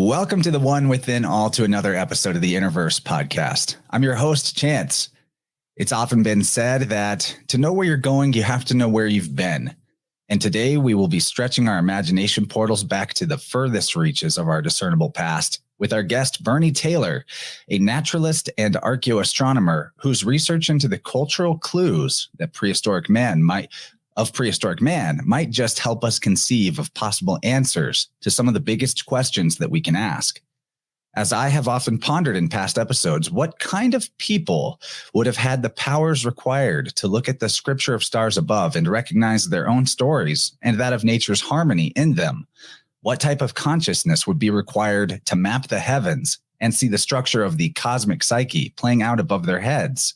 Welcome to the One Within All to another episode of the Interverse podcast. I'm your host, Chance. It's often been said that to know where you're going, you have to know where you've been. And today we will be stretching our imagination portals back to the furthest reaches of our discernible past with our guest, Bernie Taylor, a naturalist and archaeoastronomer whose research into the cultural clues that prehistoric man might just help us conceive of possible answers to some of the biggest questions that we can ask. As I have often pondered in past episodes, what kind of people would have had the powers required to look at the scripture of stars above and recognize their own stories and that of nature's harmony in them? What type of consciousness would be required to map the heavens and see the structure of the cosmic psyche playing out above their heads?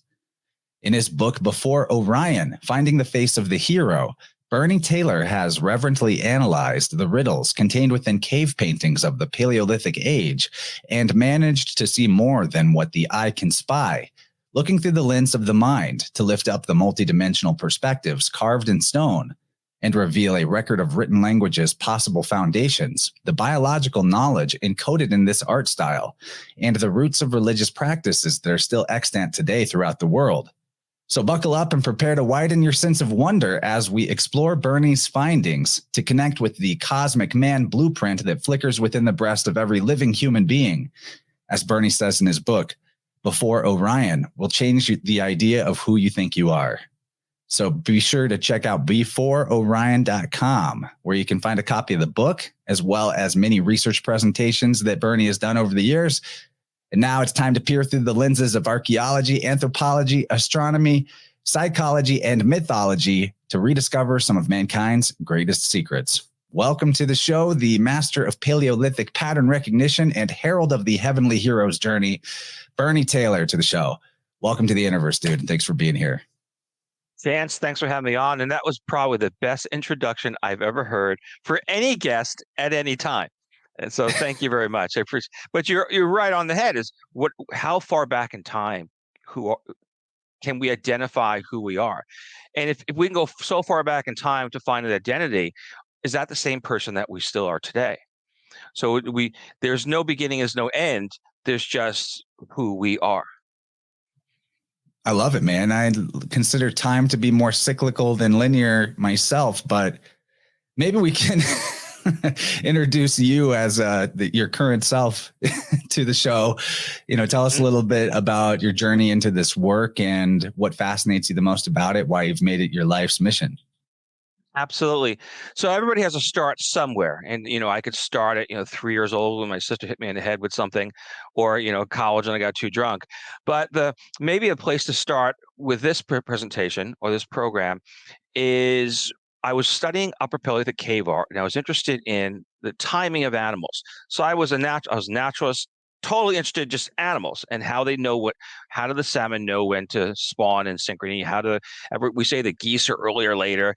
In his book, Before Orion, Finding the Face of the Hero, Bernie Taylor has reverently analyzed the riddles contained within cave paintings of the Paleolithic age and managed to see more than what the eye can spy, looking through the lens of the mind to lift up the multidimensional perspectives carved in stone and reveal a record of written languages' possible foundations, the biological knowledge encoded in this art style, and the roots of religious practices that are still extant today throughout the world. So buckle up and prepare to widen your sense of wonder as we explore Bernie's findings to connect with the cosmic man blueprint that flickers within the breast of every living human being. As Bernie says in his book, Before Orion will change the idea of who you think you are. So be sure to check out beforeorion.com, where you can find a copy of the book, as well as many research presentations that Bernie has done over the years. And now it's time to peer through the lenses of archaeology, anthropology, astronomy, psychology, and mythology to rediscover some of mankind's greatest secrets. Welcome to the show, the master of Paleolithic pattern recognition and herald of the heavenly hero's journey, Bernie Taylor, to the show. Welcome to the Interverse, dude, and thanks for being here. Chance, thanks for having me on. And that was probably the best introduction I've ever heard for any guest at any time. And so thank you very much. I appreciate, but you're right on the head. Is how far back in time can we identify who we are? And if we can go so far back in time to find an identity, is that the same person that we still are today? So there's no beginning, there's no end. There's just who we are. I love it, man. I consider time to be more cyclical than linear myself, but maybe we can introduce you as your current self to the show. Tell us a little bit about your journey into this work and what fascinates you the most about it, why you've made it your life's mission. Absolutely. So everybody has to start somewhere. And, I could start at, 3 years old when my sister hit me in the head with something, or, college and I got too drunk. But maybe a place to start with this presentation or this program is I was studying Upper Paleolithic cave art, and I was interested in the timing of animals. So I was a naturalist, totally interested in just animals and how they know how do the salmon know when to spawn in synchrony? We say the geese are earlier or later,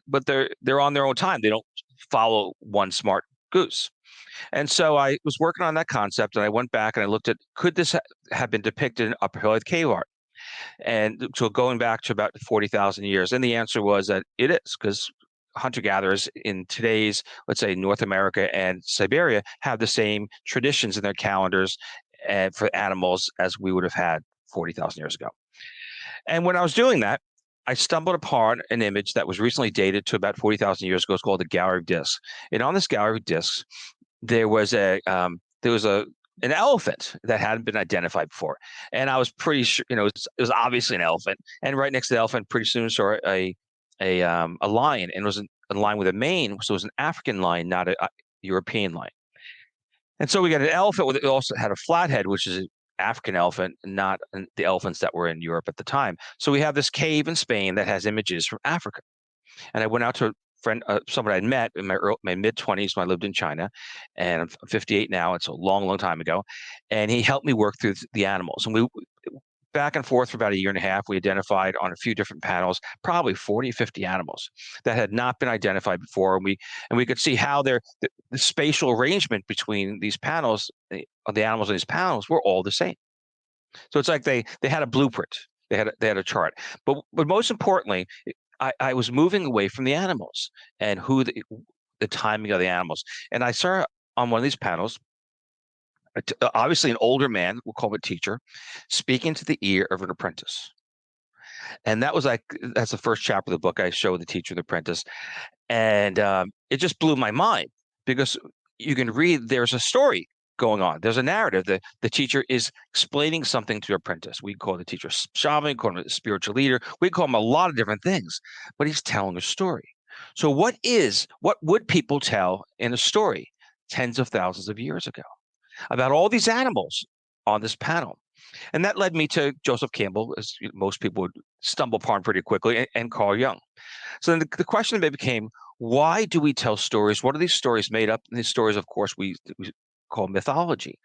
but they're on their own time. They don't follow one smart goose. And so I was working on that concept, and I went back and I looked at, could this have been depicted in Upper Paleolithic cave art? And so going back to about 40,000 years, and the answer was that it is, because hunter-gatherers in today's, let's say, North America and Siberia have the same traditions in their calendars for animals as we would have had 40,000 years ago. And when I was doing that, I stumbled upon an image that was recently dated to about 40,000 years ago. It's called the Gallery of Discs. And on this Gallery of Discs, there was an elephant that hadn't been identified before. And I was pretty sure, it was obviously an elephant. And right next to the elephant, pretty soon saw a lion, and it was a lion with a mane. So it was an African lion, not a European lion. And so we got an elephant it also had a flathead, which is an African elephant, not the elephants that were in Europe at the time. So we have this cave in Spain that has images from Africa. And I went out to someone I'd met in my mid-20s when I lived in China, and I'm 58 now. It's a long, long time ago. And he helped me work through the animals. And we back and forth for about a year and a half. We identified on a few different panels, probably 40, 50 animals that had not been identified before. And we could see how the spatial arrangement between these panels, the animals in these panels, were all the same. So it's like they had a blueprint. They had a chart. But most importantly, I was moving away from the animals and the timing of the animals. And I saw on one of these panels obviously an older man, we'll call him a teacher, speaking to the ear of an apprentice. And that's the first chapter of the book. I show the teacher, the apprentice, and it just blew my mind because you can read there's a story going on. There's a narrative. The teacher is explaining something to the apprentice. We call the teacher shaman, call him a spiritual leader. We call him a lot of different things, but he's telling a story. So what would people tell in a story tens of thousands of years ago about all these animals on this panel? And that led me to Joseph Campbell, as most people would stumble upon pretty quickly, and Carl Jung. So then the question became, why do we tell stories? What are these stories made up? And these stories, of course, we call mythology.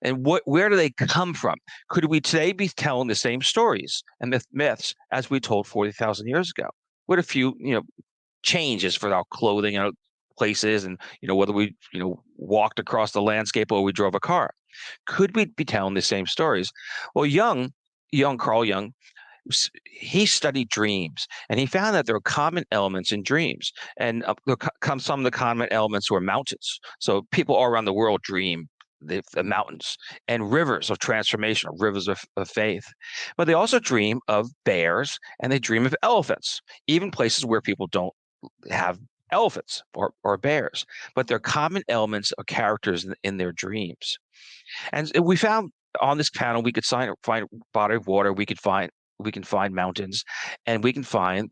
And where do they come from? Could we today be telling the same stories and myths as we told 40,000 years ago, with a few changes for our clothing, places, and whether we walked across the landscape or we drove a car? Could we be telling the same stories? Well, Carl Jung, he studied dreams, and he found that there are common elements in dreams, and some of the common elements were mountains. So people all around the world dream the mountains, and rivers of transformation, rivers of faith. But they also dream of bears, and they dream of elephants, even places where people don't have elephants or bears, but they're common elements of characters in their dreams. And we found on this panel, we could find a body of water, we can find mountains, and we can find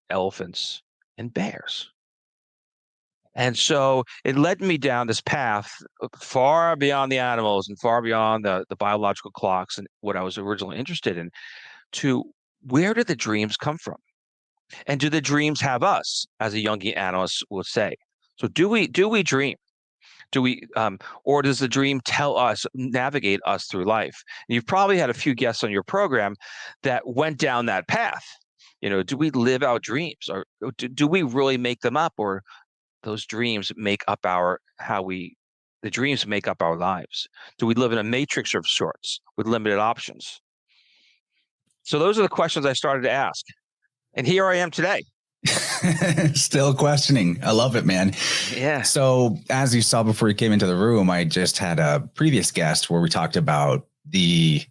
elephants and bears. And so it led me down this path far beyond the animals and far beyond the biological clocks and what I was originally interested in, to where did the dreams come from? And do the dreams have us, as a Jungian analyst would say? So do we dream? Do we, or does the dream navigate us through life? And you've probably had a few guests on your program that went down that path. Do we live our dreams, or do we really make them up, or those dreams make up the dreams make up our lives? Do we live in a matrix of sorts with limited options? So those are the questions I started to ask. And here I am today. Still questioning. I love it, man. Yeah. So as you saw before you came into the room, I just had a previous guest where we talked about the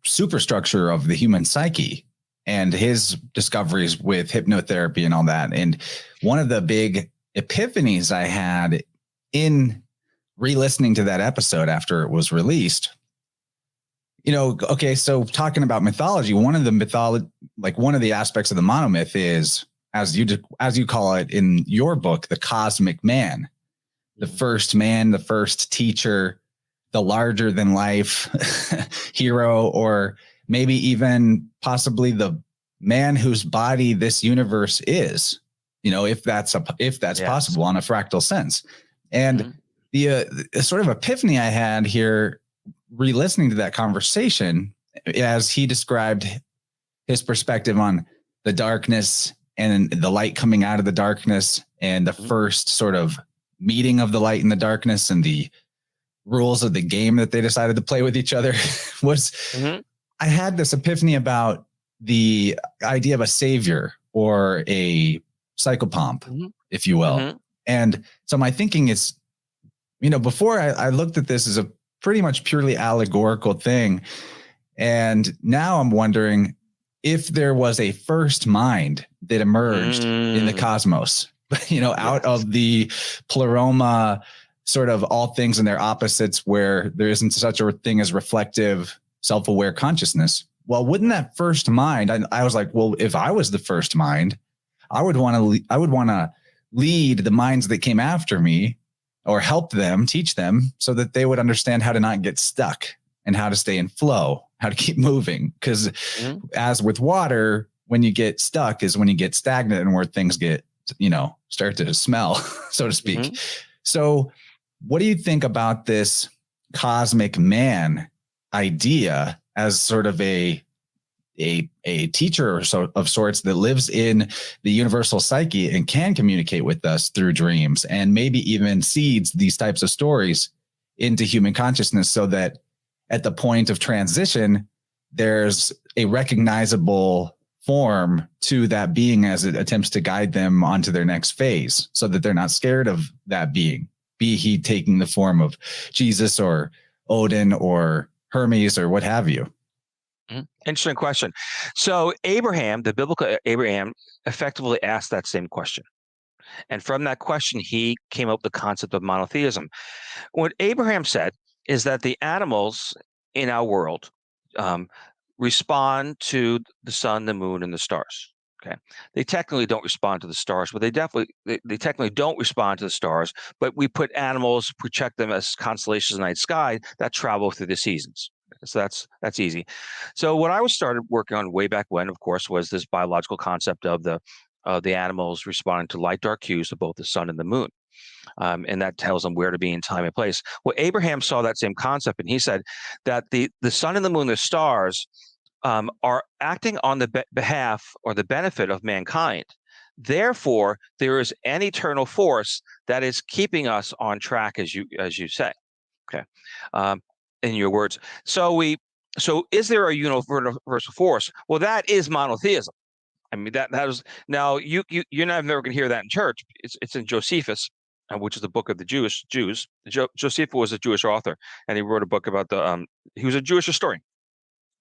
superstructure of the human psyche and his discoveries with hypnotherapy and all that. And one of the big epiphanies I had in re-listening to that episode after it was released, okay, so talking about mythology, one of the aspects of the monomyth is, as you call it in your book, the cosmic man, the first man, the first teacher, the larger than life hero, or maybe even possibly the man whose body this universe is, if that's possible on a fractal sense. And the sort of epiphany I had here, re-listening to that conversation, as he described his perspective on the darkness and the light coming out of the darkness, and the first sort of meeting of the light and the darkness, and the rules of the game that they decided to play with each other was, I had this epiphany about the idea of a savior or a psychopomp, if you will. And so my thinking is, before I looked at this as a pretty much purely allegorical thing. And now I'm wondering if there was a first mind that emerged in the cosmos, out of the pleroma, sort of all things and their opposites, where there isn't such a thing as reflective, self-aware consciousness. Well, wouldn't that first mind, I was like, well, if I was the first mind, I would want to lead the minds that came after me, or help them, teach them, so that they would understand how to not get stuck and how to stay in flow, how to keep moving. Because as with water, when you get stuck is when you get stagnant and where things get, start to smell, so to speak. So what do you think about this cosmic man idea as sort of a teacher of sorts that lives in the universal psyche and can communicate with us through dreams, and maybe even seeds these types of stories into human consciousness, so that at the point of transition, there's a recognizable form to that being as it attempts to guide them onto their next phase, so that they're not scared of that being, be he taking the form of Jesus or Odin or Hermes or what have you? Interesting question. So Abraham, the biblical Abraham, effectively asked that same question. And from that question, he came up with the concept of monotheism. What Abraham said is that the animals in our world respond to the sun, the moon, and the stars. Okay, they technically don't respond to the stars, but they technically don't respond to the stars. But we put animals, project them as constellations in the night sky that travel through the seasons. So that's easy. So what I was started working on way back when, of course, was this biological concept of the animals responding to light dark cues of both the sun and the moon. And that tells them where to be in time and place. Well, Abraham saw that same concept, and he said that the sun and the moon, the stars, are acting on the behalf or the benefit of mankind. Therefore, there is an eternal force that is keeping us on track, as you say. Okay, in your words. So is there a universal force? Well, that is monotheism. I mean, that was now you're never going to hear that in church. It's in Josephus, which is the book of the Jews. Josephus was a Jewish author, and he wrote a book about he was a Jewish historian.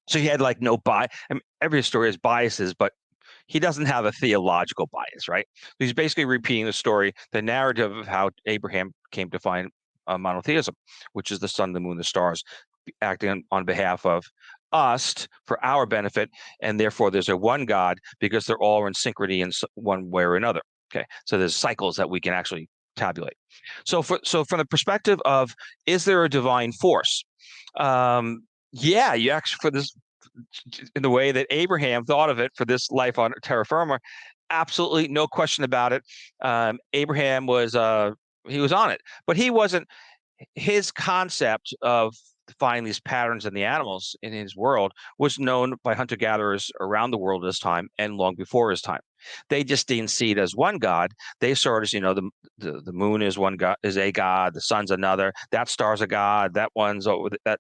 So he had like no bias. I mean, every historian has biases, but he doesn't have a theological bias, right? He's basically repeating the story, the narrative of how Abraham came to find monotheism, which is the sun, the moon, the stars, acting on behalf of us for our benefit, and therefore there's a one God because they're all in synchrony in one way or another. Okay, so there's cycles that we can actually tabulate. So from the perspective of, is there a divine force? Yeah, you actually, for this, in the way that Abraham thought of it for this life on terra firma, absolutely no question about it. Abraham was he was on it, but he wasn't. His concept of finding these patterns in the animals in his world was known by hunter-gatherers around the world at this time and long before his time. They just didn't see it as one God. They saw it as, the moon is one God, is a God, the sun's another, that star's a God, that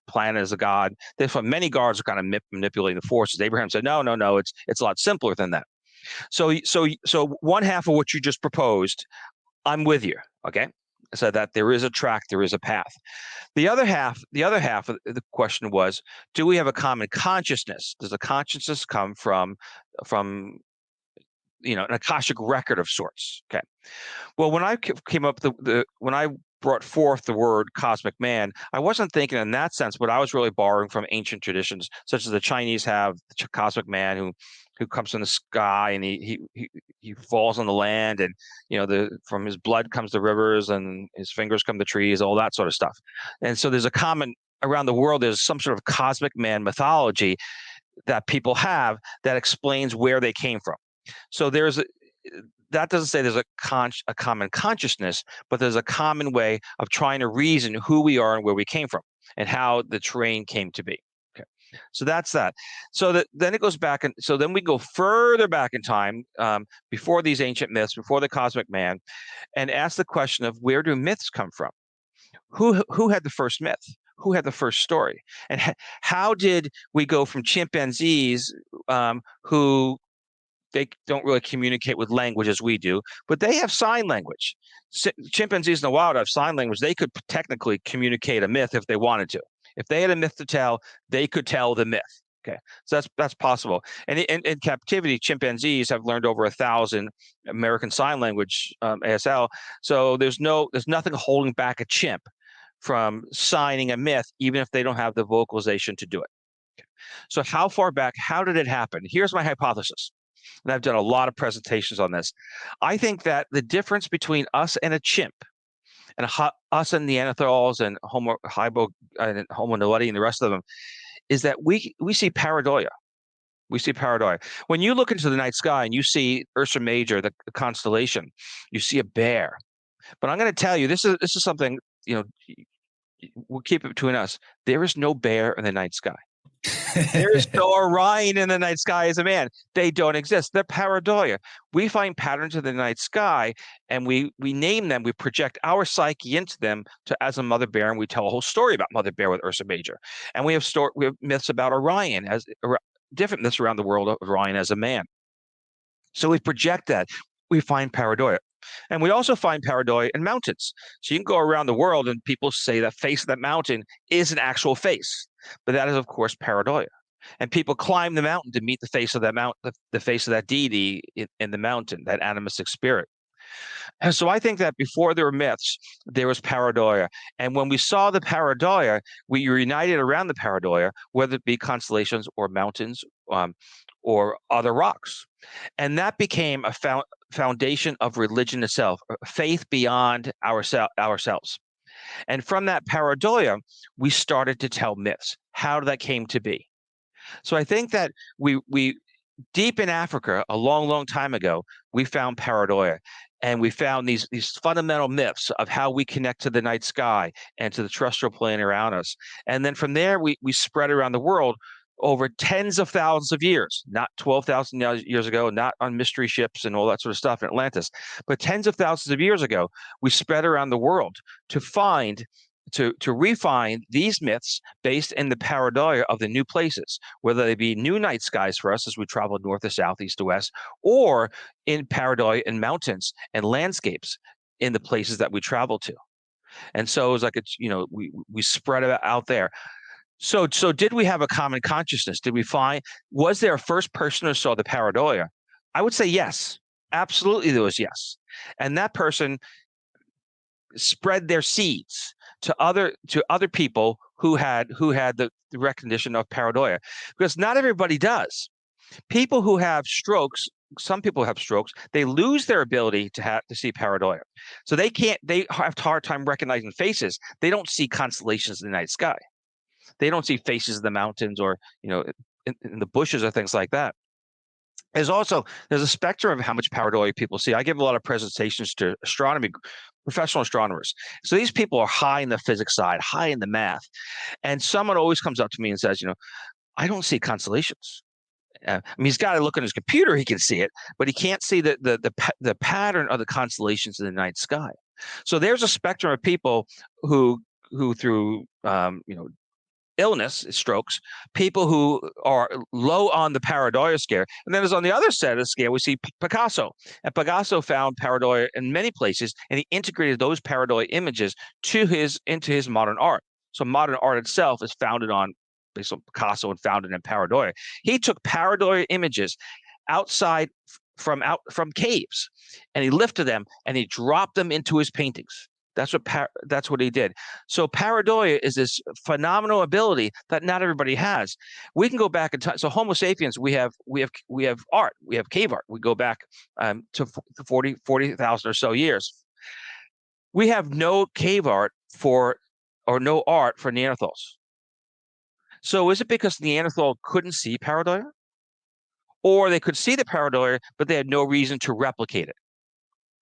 planet is a God. Therefore, many gods are kind of manipulating the forces. Abraham said, no, it's a lot simpler than that. So one half of what you just proposed, I'm with you. Okay. So that there is a track, there is a path. The other half of the question was, do we have a common consciousness? Does the consciousness come from an Akashic record of sorts? Okay. Well, when I came up when I brought forth the word cosmic man, I wasn't thinking in that sense, but I was really borrowing from ancient traditions, such as the Chinese have the cosmic man who comes from the sky and he falls on the land, and from his blood comes the rivers and his fingers come the trees, all that sort of stuff. And so there's a common around the world, there's some sort of cosmic man mythology that people have that explains where they came from. So that doesn't say there's a common consciousness, but there's a common way of trying to reason who we are and where we came from and how the terrain came to be. Okay, so that's that. So then it goes back, and so then we go further back in time, before these ancient myths, before the cosmic man, and ask the question of, where do myths come from? Who had the first myth? Who had the first story? And how did we go from chimpanzees, who they don't really communicate with language as we do, but they have sign language. Chimpanzees in the wild have sign language. They could technically communicate a myth if they wanted to. If they had a myth to tell, they could tell the myth. Okay, so that's possible. And in captivity, chimpanzees have learned over 1,000 American Sign Language, ASL. So there's nothing holding back a chimp from signing a myth, even if they don't have the vocalization to do it. Okay. So how far back? How did it happen? Here's my hypothesis. And I've done a lot of presentations on this. I think that the difference between us and a chimp, and us and Neanderthals and Homo naledi and the rest of them, is that we see pareidolia. We see pareidolia. When you look into the night sky and you see Ursa Major, the constellation, you see a bear. But I'm going to tell you, this is something, we'll keep it between us. There is no bear in the night sky. There's no Orion in the night sky as a man. They don't exist. They're pareidolia. We find patterns in the night sky, and we name them. We project our psyche into them as a mother bear, and we tell a whole story about mother bear with Ursa Major. And we have myths about Orion, as different myths around the world of Orion as a man. So we project that. We find pareidolia. And we also find pareidolia in mountains. So you can go around the world and people say the face of that mountain is an actual face, but that is, of course, pareidolia. And people climb the mountain to meet the face of that mountain, the face of that deity in the mountain, that animistic spirit. And so I think that before there were myths, there was pareidolia. And when we saw the pareidolia, we were united around the pareidolia, whether it be constellations or mountains or other rocks. And that became a foundation of religion itself, faith beyond ourselves. And from that pareidolia, we started to tell myths. How that came to be. So I think that we deep in Africa, a long, long time ago, we found pareidolia. And we found these fundamental myths of how we connect to the night sky and to the terrestrial plane around us. And then from there, we spread around the world over tens of thousands of years, not 12,000 years ago, not on mystery ships and all that sort of stuff in Atlantis, but tens of thousands of years ago, we spread around the world to refine these myths based in the pareidolia of the new places, whether they be new night skies for us as we travel north to south, east to west, or in pareidolia in mountains and landscapes in the places that we travel to. And so it was like, we spread it out there. So did we have a common consciousness? Was there a first person who saw the pareidolia? I would say yes. Absolutely there was yes. And that person spread their seeds to other people who had the recognition of pareidolia, because not everybody does. People who have strokes, some people have strokes, they lose their ability to see pareidolia. So they have a hard time recognizing faces. They don't see constellations in the night sky. They don't see faces of the mountains or in the bushes or things like that. There's a spectrum of how much pareidolia people see. I give a lot of presentations to astronomy, professional astronomers. So these people are high in the physics side, high in the math. And someone always comes up to me and says, I don't see constellations. He's got to look on his computer, he can see it, but he can't see the pattern of the constellations in the night sky. So there's a spectrum of people who through illness, strokes, people who are low on the pareidolia scale. And then there's on the other side of the scale, we see Picasso. And Picasso found pareidolia in many places, and he integrated those pareidolia images into his modern art. So modern art itself is founded on, based on Picasso and founded in pareidolia. He took pareidolia images outside from caves, and he lifted them and he dropped them into his paintings. That's what he did. So pareidolia is this phenomenal ability that not everybody has. We can go back in time. So Homo sapiens, we have art, we have cave art. We go back to 40,000 or so years. We have no cave art no art for Neanderthals. So is it because Neanderthal couldn't see pareidolia, or they could see the pareidolia, but they had no reason to replicate it?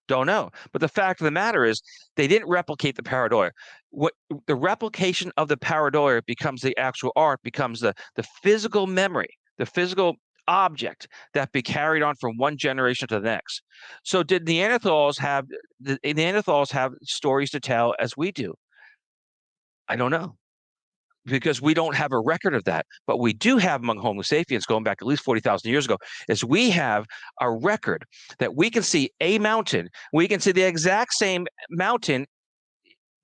Don't know. But the fact of the matter is they didn't replicate the pareidolia. What the replication of the pareidolia becomes the actual art, becomes the physical memory, the physical object that be carried on from one generation to the next. So did Neanderthals have stories to tell as we do? I don't know, because we don't have a record of that. But we do have among Homo sapiens, going back at least 40,000 years ago, is we have a record that we can see a mountain. We can see the exact same mountain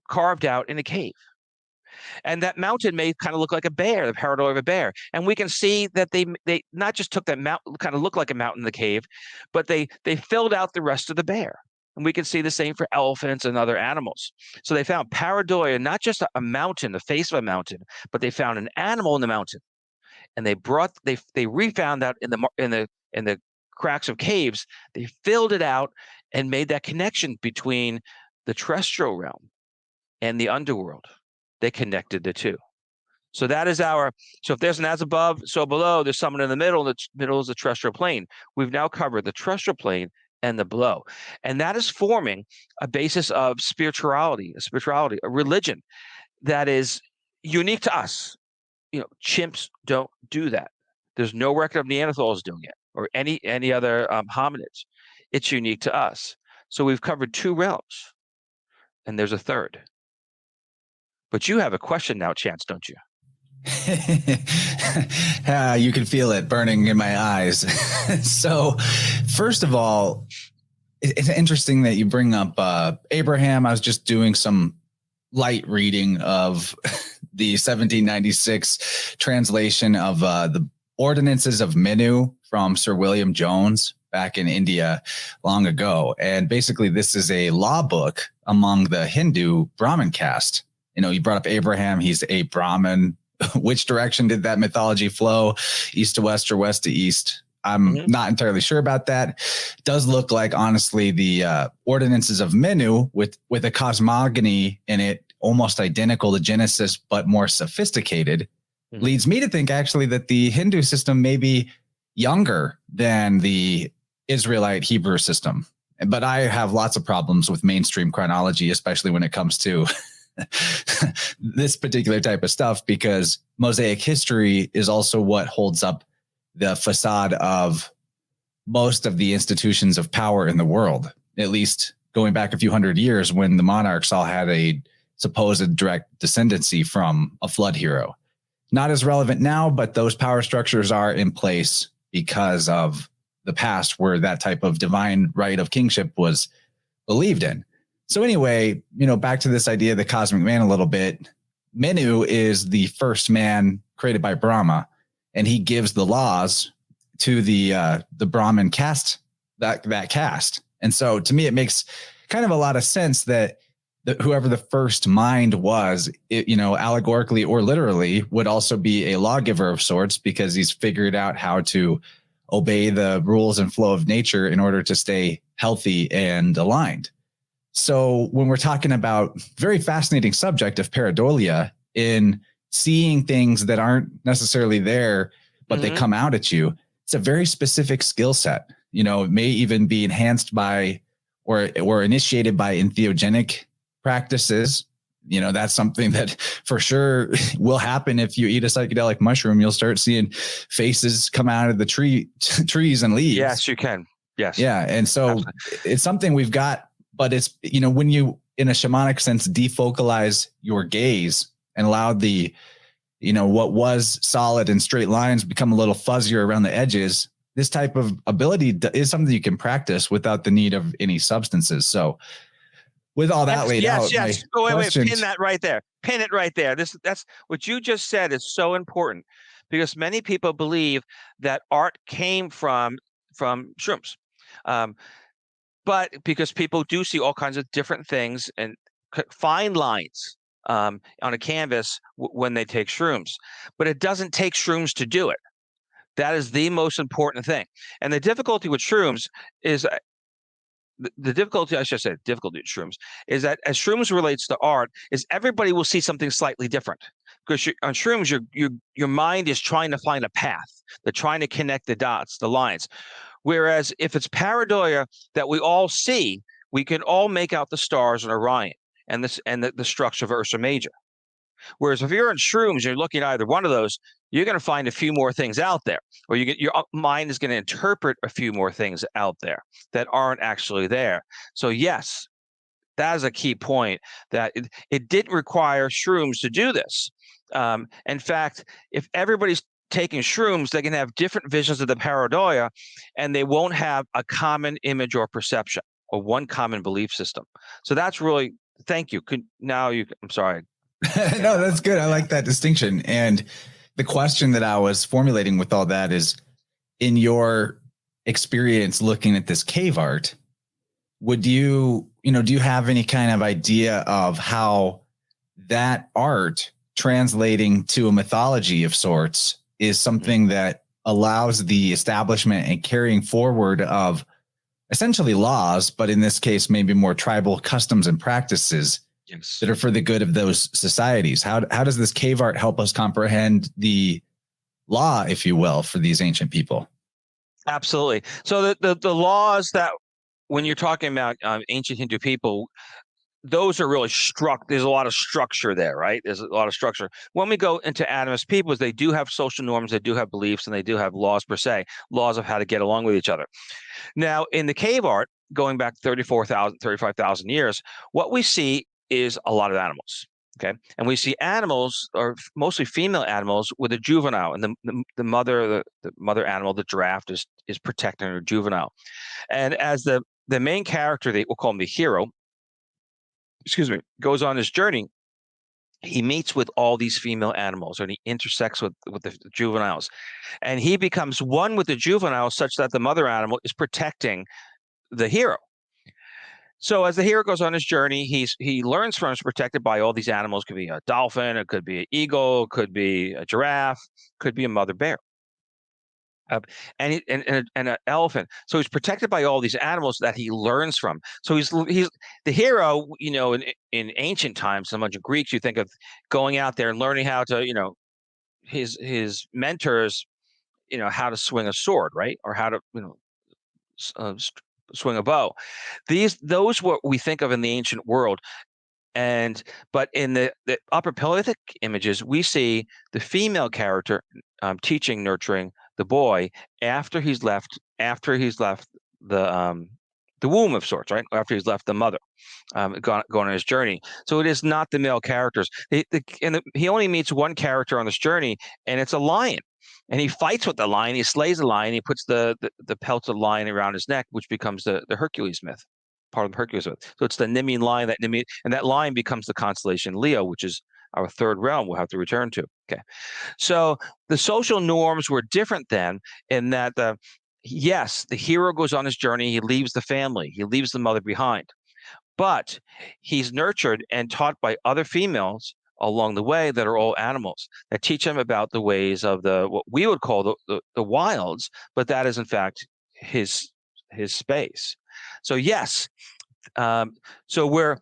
carved out in a cave. And that mountain may kind of look like a bear, the pareidolia of a bear. And we can see that they not just took that mountain, kind of looked like a mountain in the cave, but they filled out the rest of the bear. And we can see the same for elephants and other animals. So they found pareidolia, not just a mountain, the face of a mountain, but they found an animal in the mountain. And they refound that in the cracks of caves. They filled it out and made that connection between the terrestrial realm and the underworld. They connected the two. So that is so if there's an as above, so below, there's someone in the middle. The middle is the terrestrial plane. We've now covered the terrestrial plane and the below. And that is forming a basis of spirituality, a religion that is unique to us. Chimps don't do that. There's no record of Neanderthals doing it or any other hominids. It's unique to us. So we've covered two realms, and there's a third. But you have a question now, Chance, don't you? You can feel it burning in my eyes. So, first of all, it's interesting that you bring up Abraham. I was just doing some light reading of the 1796 translation of the Ordinances of Minu from Sir William Jones back in India long ago. And basically, this is a law book among the Hindu Brahmin caste. You brought up Abraham. He's a Brahmin. Which direction did that mythology flow? East to west or west to east? I'm not entirely sure about that. It does look like, honestly, the Ordinances of Minu with a cosmogony in it, almost identical to Genesis, but more sophisticated, leads me to think actually that the Hindu system may be younger than the Israelite Hebrew system. But I have lots of problems with mainstream chronology, especially when it comes to this particular type of stuff, because Mosaic history is also what holds up the facade of most of the institutions of power in the world, at least going back a few hundred years when the monarchs all had a supposed direct descendancy from a flood hero. Not as relevant now, but those power structures are in place because of the past where that type of divine right of kingship was believed in. So anyway, back to this idea of the cosmic man a little bit. Menu is the first man created by Brahma, and he gives the laws to the Brahmin caste, that caste. And so to me, it makes kind of a lot of sense that whoever the first mind was, allegorically or literally, would also be a lawgiver of sorts, because he's figured out how to obey the rules and flow of nature in order to stay healthy and aligned. So when we're talking about very fascinating subject of pareidolia, in seeing things that aren't necessarily there, but they come out at you, it's a very specific skill set. It may even be enhanced by or initiated by entheogenic practices. That's something that for sure will happen if you eat a psychedelic mushroom. You'll start seeing faces come out of the trees and leaves. Yes, you can. Yes. Yeah. And so absolutely. It's something we've got, but it's, when you, in a shamanic sense, defocalize your gaze and allow the, what was solid and straight lines become a little fuzzier around the edges, this type of ability is something you can practice without the need of any substances. So with all that laid out. Yes. Oh, wait, pin that right there. Pin it right there. That's what you just said is so important, because many people believe that art came from shrooms. But because people do see all kinds of different things and fine lines on a canvas when they take shrooms, but it doesn't take shrooms to do it. That is the most important thing. And the difficulty with shrooms is difficulty with shrooms is that as shrooms relates to art, is everybody will see something slightly different, because on shrooms, your mind is trying to find a path. They're trying to connect the dots, the lines. Whereas if it's pareidolia that we all see, we can all make out the stars in Orion and the structure of Ursa Major. Whereas if you're in shrooms, you're looking at either one of those, you're going to find a few more things out there, or your mind is going to interpret a few more things out there that aren't actually there. So yes, that is a key point, that it didn't require shrooms to do this. In fact, if everybody's taking shrooms, they can have different visions of the pareidolia, and they won't have a common image or perception or one common belief system. So that's really, thank you. I'm sorry. No, that's good. I like that distinction. And the question that I was formulating with all that is, in your experience looking at this cave art, do you have any kind of idea of how that art translating to a mythology of sorts is something that allows the establishment and carrying forward of essentially laws, but in this case, maybe more tribal customs and practices that are for the good of those societies? How does this cave art help us comprehend the law, if you will, for these ancient people? Absolutely. So the laws that, when you're talking about ancient Hindu people, those are really there's a lot of structure there, right? There's a lot of structure. When we go into animist peoples, they do have social norms, they do have beliefs, and they do have laws per se, laws of how to get along with each other. Now, in the cave art, going back 35,000 years, what we see is a lot of animals. Okay. And we see animals, or mostly female animals, with a juvenile, and the mother animal, the giraffe, is protecting her juvenile. And as the the main character, we'll call him the hero, goes on his journey. He meets with all these female animals, and he intersects with the juveniles, and he becomes one with the juveniles such that the mother animal is protecting the hero. So as the hero goes on his journey, he learns from, is protected by all these animals. It could be a dolphin, it could be an eagle, it could be a giraffe, could be a mother bear. And an elephant. So he's protected by all these animals that he learns from. So he's the hero. In ancient times, a bunch of Greeks, you think of going out there and learning how to, his mentors, how to swing a sword, right, or how to, swing a bow. Those what we think of in the ancient world. But in the Upper Paleolithic images, we see the female character teaching, nurturing the boy after he's left the womb of sorts, right? After he's left the mother, gone on his journey. So it is not the male characters. He only meets one character on this journey, and it's a lion. And he fights with the lion. He slays the lion. He puts the pelt of the lion around his neck, which becomes the Hercules myth. Part of the Hercules myth. So it's the Nemean lion, and that lion becomes the constellation Leo, which is our third realm we'll have to return to. Okay. So the social norms were different then, in that the hero goes on his journey, he leaves the family, he leaves the mother behind, but he's nurtured and taught by other females along the way that are all animals, that teach him about the ways of what we would call the wilds, but that is in fact his space. So yes, so we're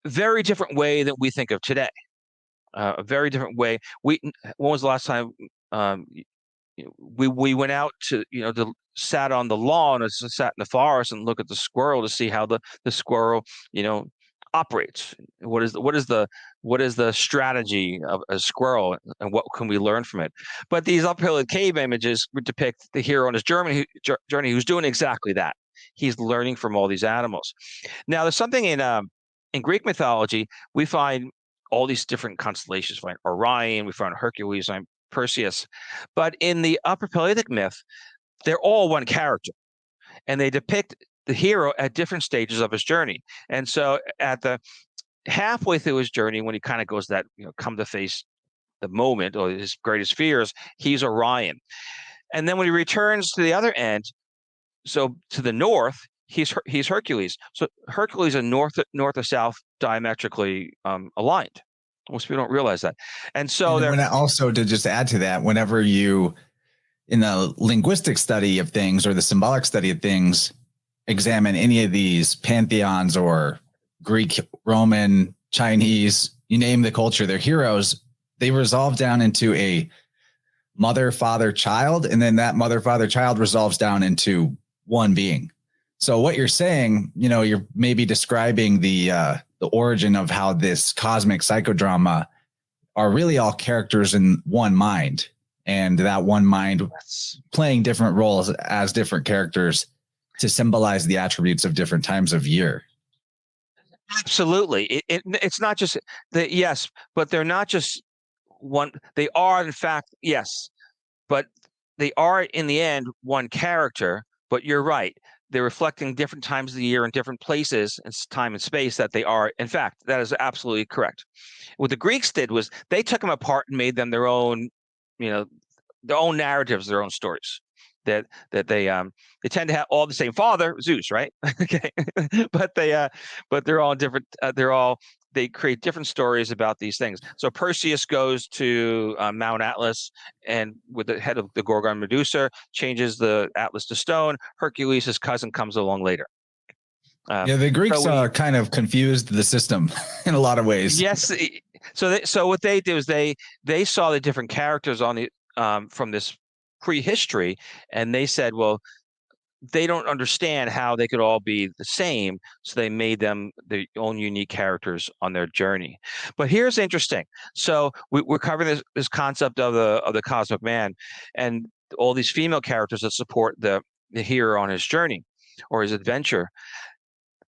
very different way that we think of today. A very different way. When was the last time we went out to sat on the lawn or sat in the forest and look at the squirrel to see how the squirrel operates? What is the strategy of a squirrel, and what can we learn from it? But these uphill cave images depict the hero on his journey who's doing exactly that. He's learning from all these animals. Now, there's something in Greek mythology we find all these different constellations. We find Orion, we find Hercules, and Perseus. But in the Upper Paleolithic myth, they're all one character, and they depict the hero at different stages of his journey. And so at the halfway through his journey, when he kind of goes that, come to face the moment or his greatest fears, he's Orion. And then when he returns to the other end, so to the north, he's Hercules. So Hercules and north or south diametrically aligned. Most people don't realize that. And so also, to just add to that, whenever you, in the linguistic study of things or the symbolic study of things, examine any of these pantheons or Greek, Roman, Chinese, you name the culture, their heroes, they resolve down into a mother, father, child, and then that mother, father, child resolves down into one being. So what you're saying, you're maybe describing the origin of how this cosmic psychodrama are really all characters in one mind, and that one mind playing different roles as different characters to symbolize the attributes of different times of year. Absolutely. It's not just yes, but they're not just one. They are, in fact, yes, but they are in the end one character. But you're right. They're reflecting different times of the year and different places and time and space that they are. In fact, that is absolutely correct. What the Greeks did was they took them apart and made them their own, their own narratives, their own stories. That they tend to have all the same father, Zeus, right? Okay, but they're all different. They create different stories about these things. So Perseus goes to Mount Atlas, and with the head of the Gorgon Medusa, changes the Atlas to stone. Hercules, his cousin, comes along later. The Greeks kind of confused the system in a lot of ways. Yes. So what they did was they saw the different characters on the from this prehistory, and they said, well, they don't understand how they could all be the same, so they made them their own unique characters on their journey. But here's interesting. So we're covering this concept of the cosmic man and all these female characters that support the hero on his journey or his adventure.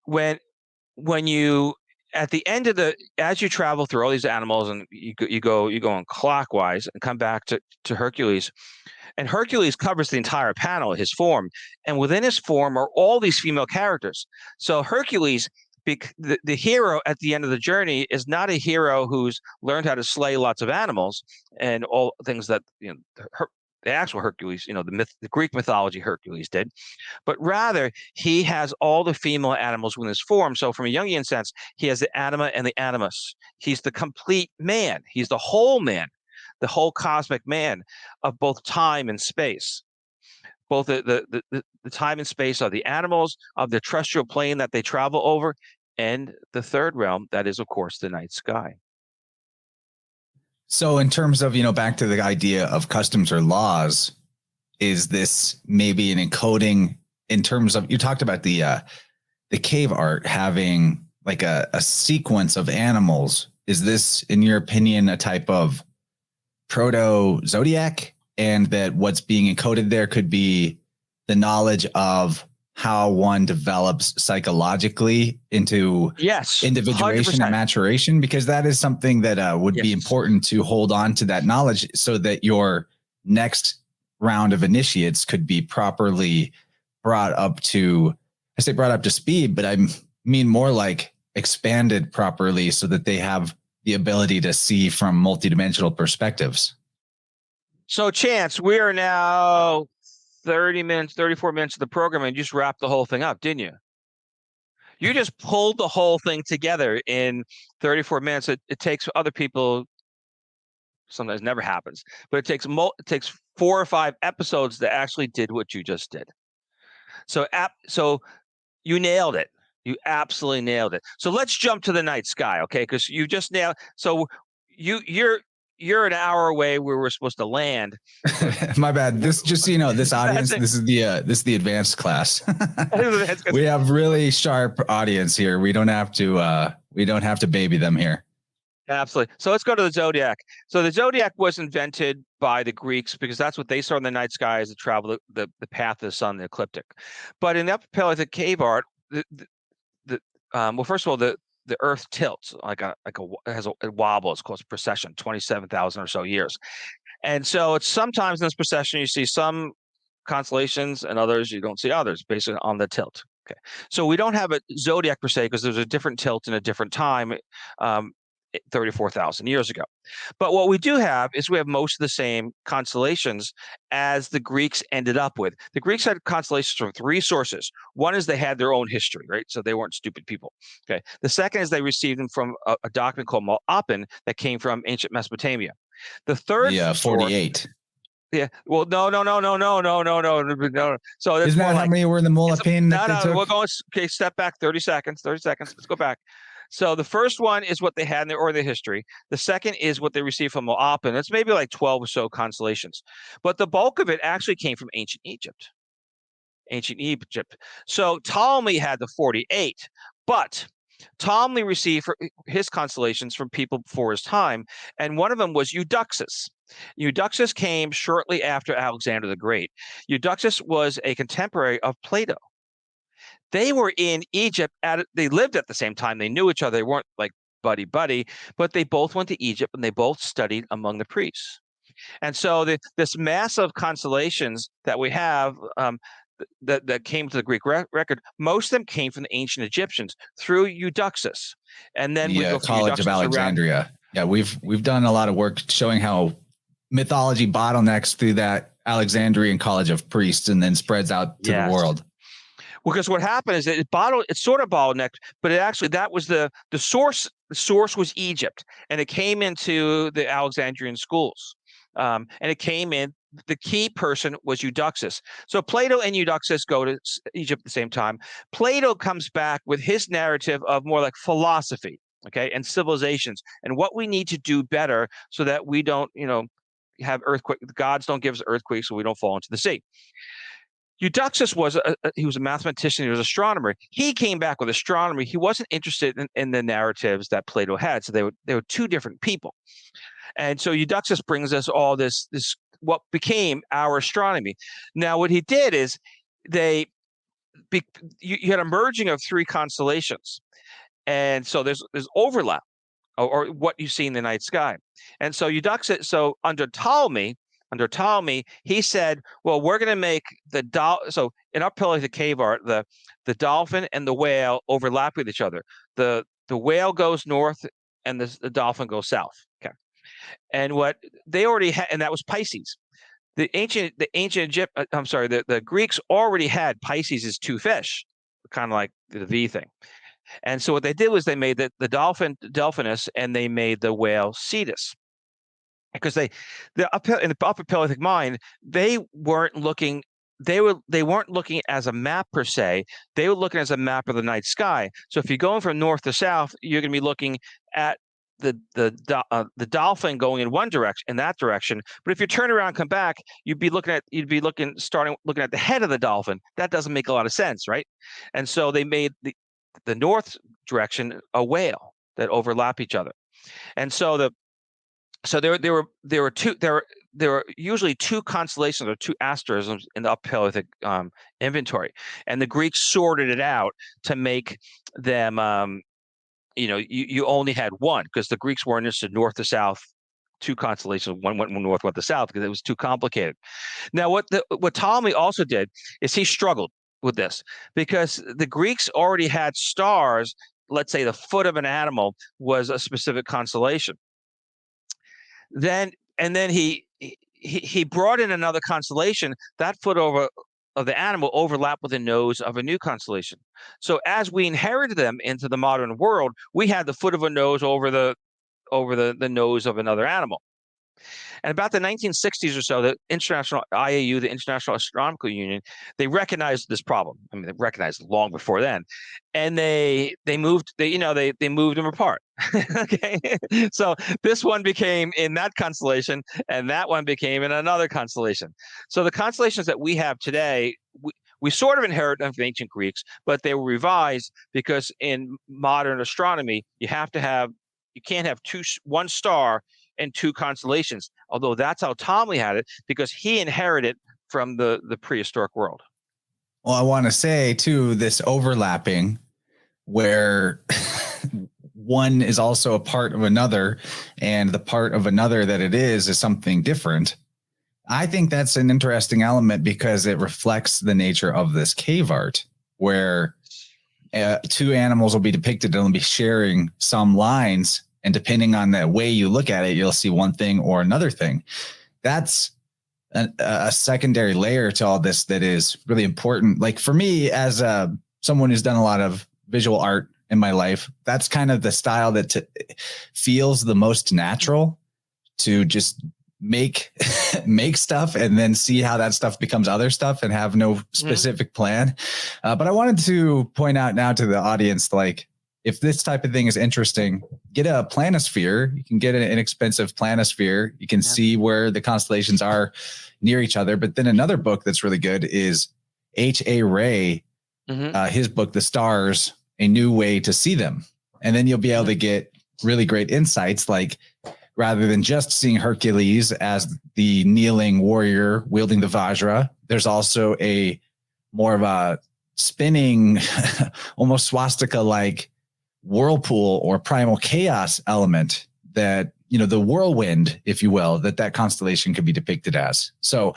When you at the end of as you travel through all these animals and you go in clockwise and come back to Hercules, and Hercules covers the entire panel, his form, and within his form are all these female characters. So Hercules, the hero at the end of the journey, is not a hero who's learned how to slay lots of animals and all things that the actual Hercules, the Greek mythology Hercules did, but rather he has all the female animals within his form. So from a Jungian sense, he has the anima and the animus. He's the complete man. He's the whole man, the whole cosmic man of both time and space. Both the time and space of the animals, of the terrestrial plane that they travel over, and the third realm, that is, of course, the night sky. So in terms of, back to the idea of customs or laws, is this maybe an encoding in terms of, you talked about the cave art having like a sequence of animals. Is this, in your opinion, a type of proto-zodiac, and that what's being encoded there could be the knowledge of how one develops psychologically into individuation 100%. And maturation? Because that is something that would be important to hold on to that knowledge so that your next round of initiates could be properly brought up to speed, but I mean more like expanded properly so that they have the ability to see from multidimensional perspectives. So Chance, we are now 34 minutes of the program, and you just wrapped the whole thing up, didn't you? You just pulled the whole thing together in 34 minutes. It takes other people, sometimes never happens, but it takes 4 or 5 episodes that actually did what you just did. So you nailed it. You absolutely nailed it. So let's jump to the night sky, okay? Because you just nailed. So you're an hour away where we're supposed to land. My bad. This just so you know, this audience, this is the advanced class. We have really sharp audience here. We don't have to baby them here. Absolutely. So let's go to the zodiac. So the zodiac was invented by the Greeks because that's what they saw in the night sky as it traveled the path of the sun, the ecliptic. But in the Paleolithic cave art, well, first of all, the Earth tilts it wobbles. It's called precession, 27,000 or so years, and so it's sometimes in this precession you see some constellations and others you don't see others based on the tilt. Okay, so we don't have a zodiac per se because there's a different tilt in a different time. 34,000 years ago. But what we do have is we have most of the same constellations as the Greeks ended up with. The Greeks had constellations from 3 sources. One is they had their own history, right? So they weren't stupid people. Okay. The second is they received them from a document called Malapin that came from ancient Mesopotamia. The third, 48. Yeah. Well, no. So that's isn't that how many were in the Malapin? No. We're going. Okay, step back. 30 seconds. Let's go back. So the first one is what they had in their history. The second is what they received from Malapin. It's maybe like 12 or so constellations, but the bulk of it actually came from ancient Egypt. So Ptolemy had the 48, but Ptolemy received his constellations from people before his time, and one of them was Eudoxus. Eudoxus came shortly after Alexander the Great. Eudoxus was a contemporary of Plato. They were in Egypt. They lived at the same time. They knew each other. They weren't like buddy, but they both went to Egypt and they both studied among the priests. And so this massive constellations that we have that came to the Greek record, most of them came from the ancient Egyptians through Eudoxus. And then we go from College of Alexandria. Yeah, we've done a lot of work showing how mythology bottlenecks through that Alexandrian college of priests and then spreads out to the world. Because what happened is it's sort of bottlenecked, but that was the source. The source was Egypt, and it came into the Alexandrian schools, and it came in. The key person was Eudoxus. So Plato and Eudoxus go to Egypt at the same time. Plato comes back with his narrative of more like philosophy, okay, and civilizations, and what we need to do better so that we don't, have earthquakes. The gods don't give us earthquakes, so we don't fall into the sea. Eudoxus was he was a mathematician. He was an astronomer. He came back with astronomy. He wasn't interested in the narratives that Plato had. So they were 2 different people. And so Eudoxus brings us all this what became our astronomy. Now, what he did is you had a merging of 3 constellations. And so there's overlap, or what you see in the night sky. And so Eudoxus, so under Ptolemy, he said, well, we're going to make so in our Paleolithic cave art, the dolphin and the whale overlap with each other. The whale goes north and the dolphin goes south. Okay. And what they already had, and that was Pisces. The Greeks already had Pisces as two fish, kind of like the V thing. And so what they did was they made the dolphin Delphinus, and they made the whale Cetus. Because in the Upper Paleolithic mind, they weren't looking as a map per se. They were looking as a map of the night sky. So if you're going from north to south, you're going to be looking at the dolphin going in one direction, in that direction. But if you turn around and come back, you'd be looking at the head of the dolphin. That doesn't make a lot of sense, right? And so they made the north direction a whale that overlap each other. And so there were usually two constellations or two asterisms in the Upper Paleolithic inventory, and the Greeks sorted it out to make them. You only had one, because the Greeks weren't interested north to south, two constellations, one went north, one to south, because it was too complicated. Now, what Ptolemy also did is he struggled with this, because the Greeks already had stars. Let's say the foot of an animal was a specific constellation. Then he brought in another constellation. That foot of the animal overlapped with the nose of a new constellation. So as we inherited them into the modern world, we had the foot of a nose over the nose of another animal. And about the 1960s or so, the International IAU, the International Astronomical Union, they recognized this problem. I mean, they recognized it long before then, and they moved them apart. Okay, so this one became in that constellation, and that one became in another constellation. So the constellations that we have today, we sort of inherit them from ancient Greeks, but they were revised because in modern astronomy, you can't have one star and two constellations, although that's how Ptolemy had it, because he inherited from the prehistoric world. Well, I want to say too, this overlapping where one is also a part of another, and the part of another that it is something different. I think that's an interesting element because it reflects the nature of this cave art, where two animals will be depicted and they'll be sharing some lines. And depending on the way you look at it, you'll see one thing or another thing. That's a secondary layer to all this that is really important. Like for me, as someone who's done a lot of visual art in my life, that's kind of the style that feels the most natural, to just make stuff and then see how that stuff becomes other stuff and have no specific plan. But I wanted to point out now to the audience, like, if this type of thing is interesting, get a planisphere. You can get an inexpensive planisphere. You can see where the constellations are near each other. But then another book that's really good is H.A. Ray, his book, The Stars, A New Way to See Them. And then you'll be able to get really great insights, like rather than just seeing Hercules as the kneeling warrior wielding the Vajra, there's also a more of a spinning, almost swastika-like whirlpool or primal chaos element that, the whirlwind, if you will, that constellation could be depicted as. So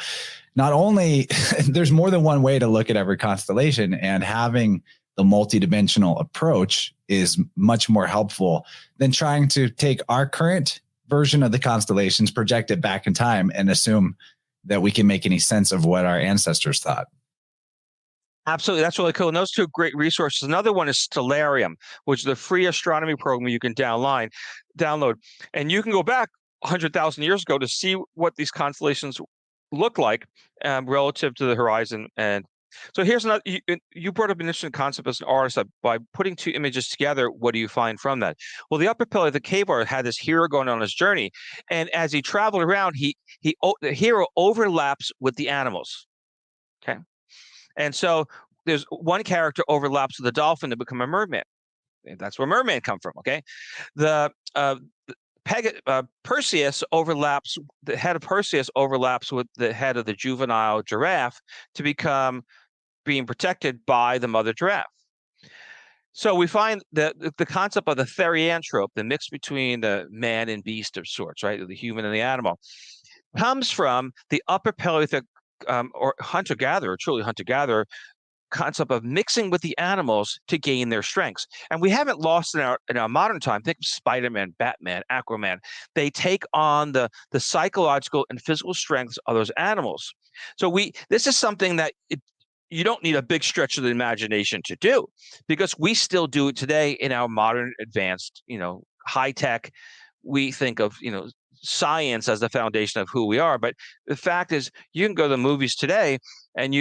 not only there's more than one way to look at every constellation, and having the multidimensional approach is much more helpful than trying to take our current version of the constellations, project it back in time, and assume that we can make any sense of what our ancestors thought. Absolutely. That's really cool. And those two great resources. Another one is Stellarium, which is the free astronomy program you can download. And you can go back 100,000 years ago to see what these constellations look like relative to the horizon. And so here's another, you brought up an interesting concept as an artist. By putting two images together, what do you find from that? Well, the Upper Paleolithic cave art had this hero going on his journey. And as he traveled around, the hero overlaps with the animals. Okay. And so there's one character overlaps with a dolphin to become a merman. That's where merman come from. Okay. Perseus overlaps, the head of Perseus overlaps with the head of the juvenile giraffe to become being protected by the mother giraffe. So we find that the concept of the Therianthrope, the mix between the man and beast of sorts, right, the human and the animal, comes from the Upper Paleolithic or hunter-gatherer, truly hunter-gatherer concept of mixing with the animals to gain their strengths. And we haven't lost in our modern time. Think of Spider-Man, Batman, Aquaman. They take on the psychological and physical strengths of those animals. So this is something that you don't need a big stretch of the imagination to do, because we still do it today in our modern, advanced, high tech. We think of, science as the foundation of who we are. But the fact is, you can go to the movies today and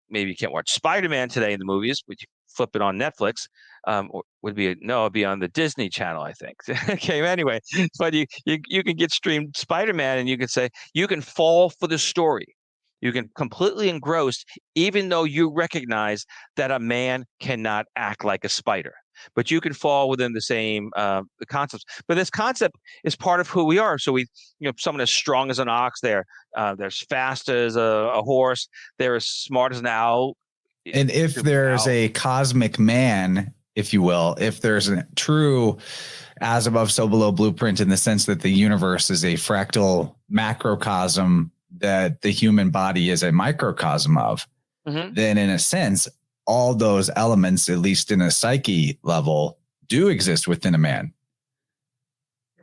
maybe you can't watch Spider-Man today in the movies, but you flip it on Netflix. Or it'd be on the Disney Channel, I think. Okay, anyway, but you can get streamed Spider-Man, and you can fall for the story. You can completely engrossed, even though you recognize that a man cannot act like a spider. But you can fall within the same concepts. But this concept is part of who we are. So someone as strong as an ox, they're as fast as a horse, they're as smart as an owl. And if there's a cosmic man, if you will, if there's a true as above, so below blueprint, in the sense that the universe is a fractal macrocosm that the human body is a microcosm of, then in a sense, all those elements, at least in a psyche level, do exist within a man.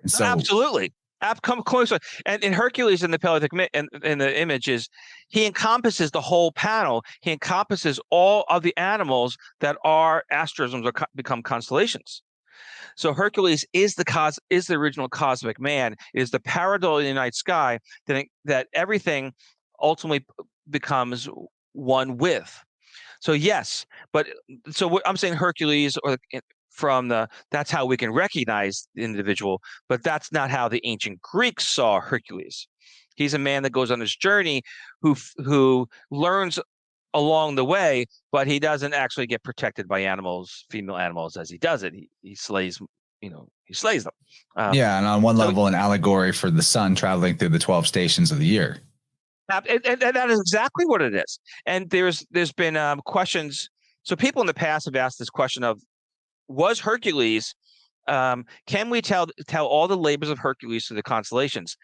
And so, absolutely. Come closer. And in Hercules, in the Paleolithic in the images, he encompasses the whole panel. He encompasses all of the animals that are asterisms or become constellations. So Hercules is the original cosmic man. It is the pareidolia night sky that everything ultimately becomes one with. So yes, but so what I'm saying, Hercules, or that's how we can recognize the individual, but that's not how the ancient Greeks saw Hercules. He's a man that goes on his journey who learns along the way, but he doesn't actually get protected by female animals as he does it. He slays, he slays them. And on one level, an allegory for the sun traveling through the 12 stations of the year. And that is exactly what it is. And there's been questions. So people in the past have asked this question of, was Hercules? Can we tell all the labors of Hercules through the constellations?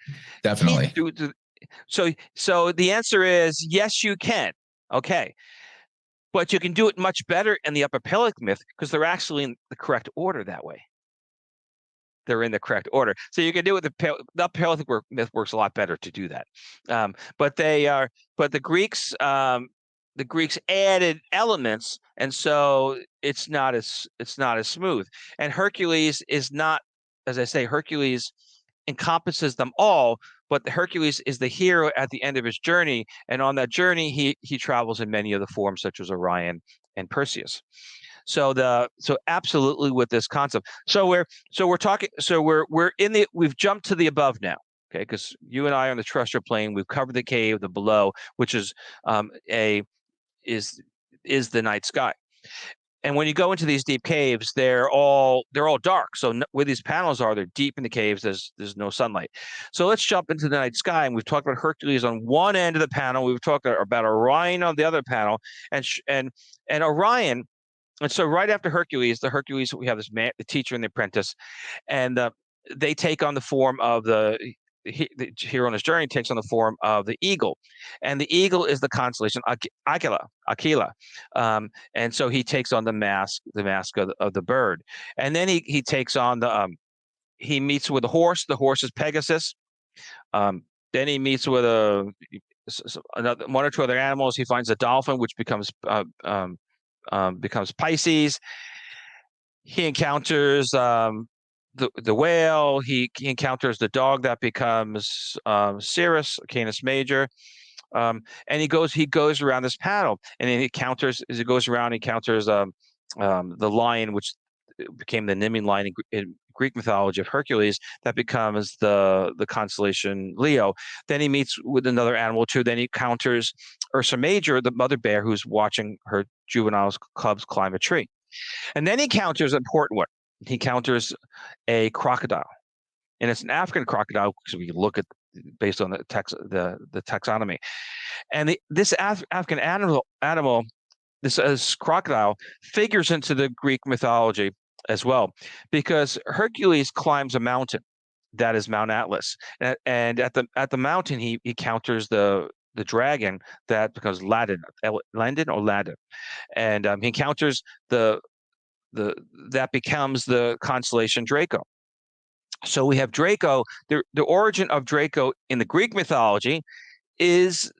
Definitely. So the answer is yes, you can. Okay. But you can do it much better in the Upper Paleolithic myth, because they're actually in the correct order that way. They're in the correct order. So you can do it with the Paleolithic myth works a lot better to do that. But the Greeks added elements, and so it's not as smooth. And Hercules is not, as I say, Hercules encompasses them all, but the Hercules is the hero at the end of his journey, and on that journey he travels in many of the forms, such as Orion and Perseus. So absolutely with this concept. We've jumped to the above now, okay? Because you and I are on the terrestrial plane. We've covered the cave, the below, which is is the night sky. And when you go into these deep caves, they're all dark. So where these panels are, they're deep in the caves. There's no sunlight. So let's jump into the night sky. And we've talked about Hercules on one end of the panel. We've talked about Orion on the other panel, and Orion. And so right after Hercules, we have this man, the teacher and the apprentice, and they take on the form of the hero on his journey takes on the form of the eagle, and the eagle is the constellation Aquila, and so he takes on the mask of the bird, and then he takes on he meets with a horse. The horse is Pegasus. Then he meets with another one or two other animals. He finds a dolphin, which becomes Pisces. He encounters the whale. He encounters the dog that becomes Cirrus, Canis Major, and he goes around this panel, and then as he goes around, he encounters the lion, which became the Nemean lion in Greek mythology of Hercules, that becomes the constellation Leo. Then he meets with another animal too. Then he encounters Ursa Major, the mother bear, who's watching her juvenile cubs climb a tree. And then he encounters an important one. He encounters a crocodile, and it's an African crocodile, because we look at based on the taxonomy. And this African animal, this crocodile figures into the Greek mythology as well, because Hercules climbs a mountain that is Mount Atlas, and at the mountain he encounters the dragon that becomes Landon or Ladin, and he encounters the that becomes the constellation Draco. So we have Draco. The origin of Draco in the Greek mythology is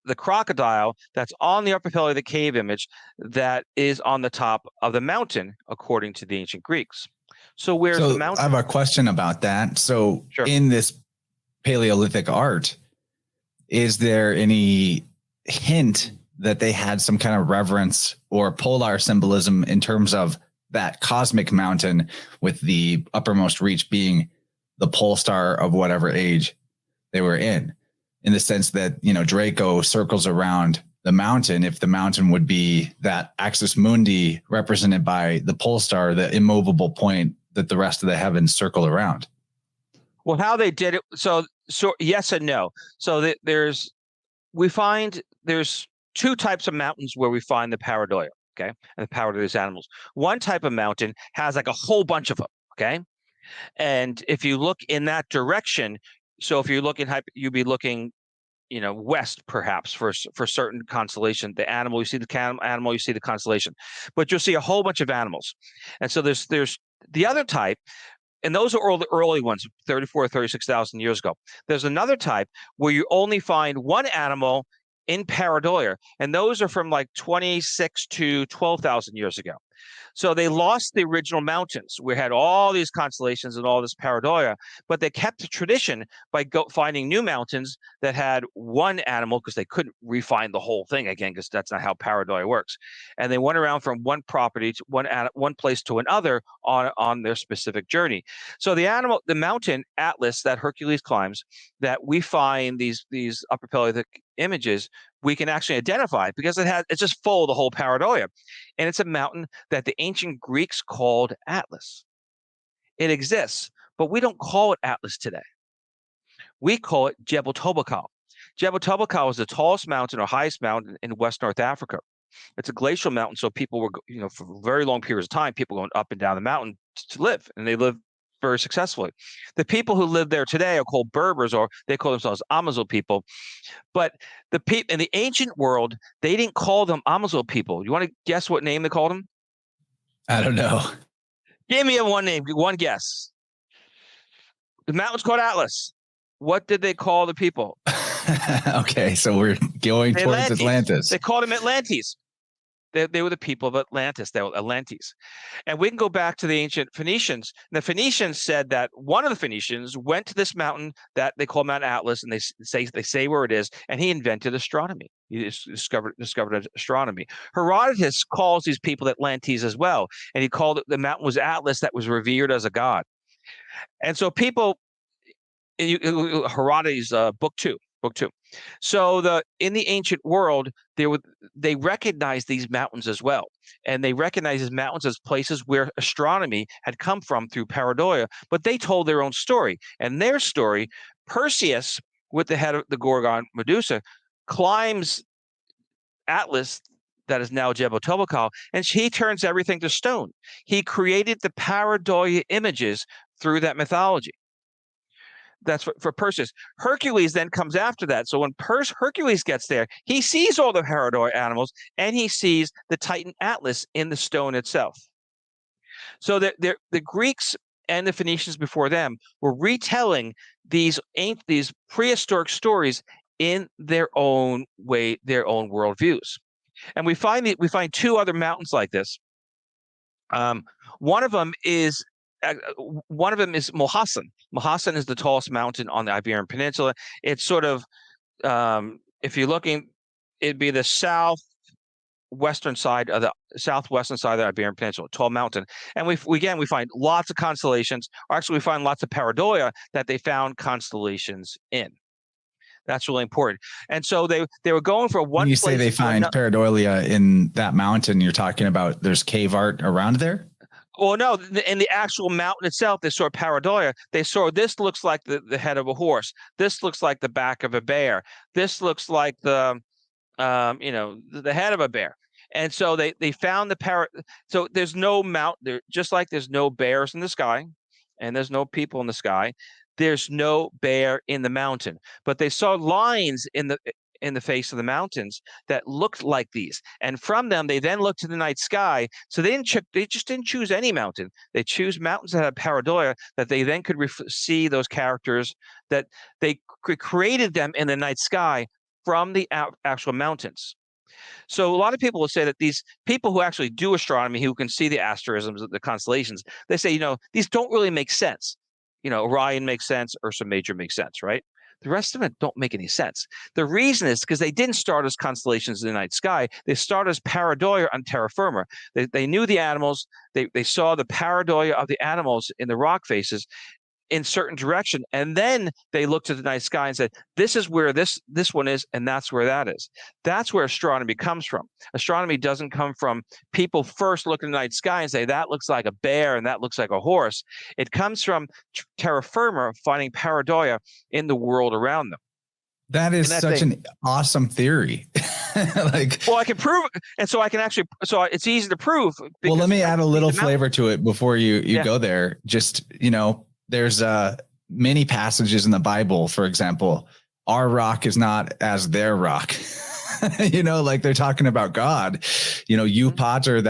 the crocodile that's on the upper pelly of the cave image that is on the top of the mountain, according to the ancient Greeks. So where's the mountain? I have a question about that. So Sure. In this Paleolithic art, is there any hint that they had some kind of reverence or polar symbolism in terms of that cosmic mountain, with the uppermost reach being the pole star of whatever age they were in the sense that, Draco circles around the mountain? If the mountain would be that axis mundi represented by the pole star, the immovable point that the rest of the heavens circle around. Well, how they did it. So yes and no. So there's two types of mountains where we find the pareidolia. Okay. And the pareidolia is animals. One type of mountain has like a whole bunch of them. Okay. And if you look in that direction, so if you're looking, you'd be looking, west perhaps for certain constellation. The animal, you see the animal, you see the constellation, but you'll see a whole bunch of animals. And so there's the other type, and those are all the early ones, 36,000 years ago. There's another type where you only find one animal in pareidolia, and those are from like 26 to 12,000 years ago. So they lost the original mountains. We had all these constellations and all this pareidolia, but they kept the tradition by finding new mountains that had one animal, because they couldn't refine the whole thing again, because that's not how pareidolia works. And they went around from one property to one place to another on their specific journey. So the mountain Atlas that Hercules climbs, that we find these upper Paleolithic images, we can actually identify because it's just full of the whole pareidolia. And it's a mountain that the ancient Greeks called Atlas. It exists, but we don't call it Atlas today. We call it Jebel Toubkal. Jebel Toubkal is the tallest mountain or highest mountain in West North Africa. It's a glacial mountain, so people were, for very long periods of time, people going up and down the mountain to live, and they live very successfully. The people who live there today are called Berbers, or they call themselves Amazigh people. But the people in the ancient world, they didn't call them Amazigh people. You want to guess what name they called them? I don't know. Give me one name, one guess. The mountain's called Atlas. What did they call the people? Okay, so we're going towards Atlantis. They called them Atlantes. They were the people of Atlantis. They were Atlantes. And we can go back to the ancient Phoenicians. And the Phoenicians said that one of the Phoenicians went to this mountain that they call Mount Atlas, and they say where it is, and he invented astronomy. He discovered astronomy. Herodotus calls these people Atlantes as well, and he called it, the mountain was Atlas, that was revered as a god. And so people, Herodotus, book two. So in the ancient world, they recognized these mountains as well, and they recognized these mountains as places where astronomy had come from through pareidolia. But they told their own story, and their story, Perseus, with the head of the Gorgon Medusa, climbs Atlas, that is now Jebel Toubkal, and he turns everything to stone. He created the pareidolia images through that mythology. That's for Perseus. Hercules then comes after that. So when Hercules gets there, he sees all the pareidolia animals, and he sees the Titan Atlas in the stone itself. So the Greeks and the Phoenicians before them were retelling these prehistoric stories in their own way, their own worldviews. And we find two other mountains like this. One of them is Monotheism. Monotheism is the tallest mountain on the Iberian Peninsula. It's sort of, if you're looking, it'd be the southwestern side of the Iberian Peninsula, tall mountain. And we find lots of constellations. Or actually, we find lots of pareidolia that they found constellations in. That's really important. And so they were going for one. When you say they find pareidolia in that mountain, you're talking about there's cave art around there? Well, no, in the actual mountain itself, they saw pareidolia. They saw, this looks like the head of a horse. This looks like the back of a bear. This looks like the head of a bear. And so they found so there's no there, just like there's no bears in the sky and there's no people in the sky, there's no bear in the mountain. But they saw lines in the face of the mountains that looked like these. And from them, they then looked to the night sky. So they just didn't choose any mountain. They choose mountains that had pareidolia, that they then could see those characters, that they created them in the night sky from the actual mountains. So a lot of people will say that these people who actually do astronomy, who can see the asterisms, the constellations, they say, these don't really make sense. Orion makes sense, Ursa Major makes sense, right? The rest of it don't make any sense. The reason is because they didn't start as constellations in the night sky. They started as pareidolia on terra firma. They knew the animals. They saw the pareidolia of the animals in the rock faces in certain direction, and then they looked at the night sky and said, this is where this one is, and that's where that is. That's where astronomy comes from. Astronomy doesn't come from people first looking at the night sky and say, that looks like a bear and that looks like a horse. It comes from terra firma, finding pareidolia in the world around them. That is such an awesome theory. Well, I can prove it. And so I can actually, so it's easy to prove. Well, let me add a little flavor to it before you go there. Just, there's many passages in the Bible, for example, our rock is not as their rock. Like they're talking about God, you pater,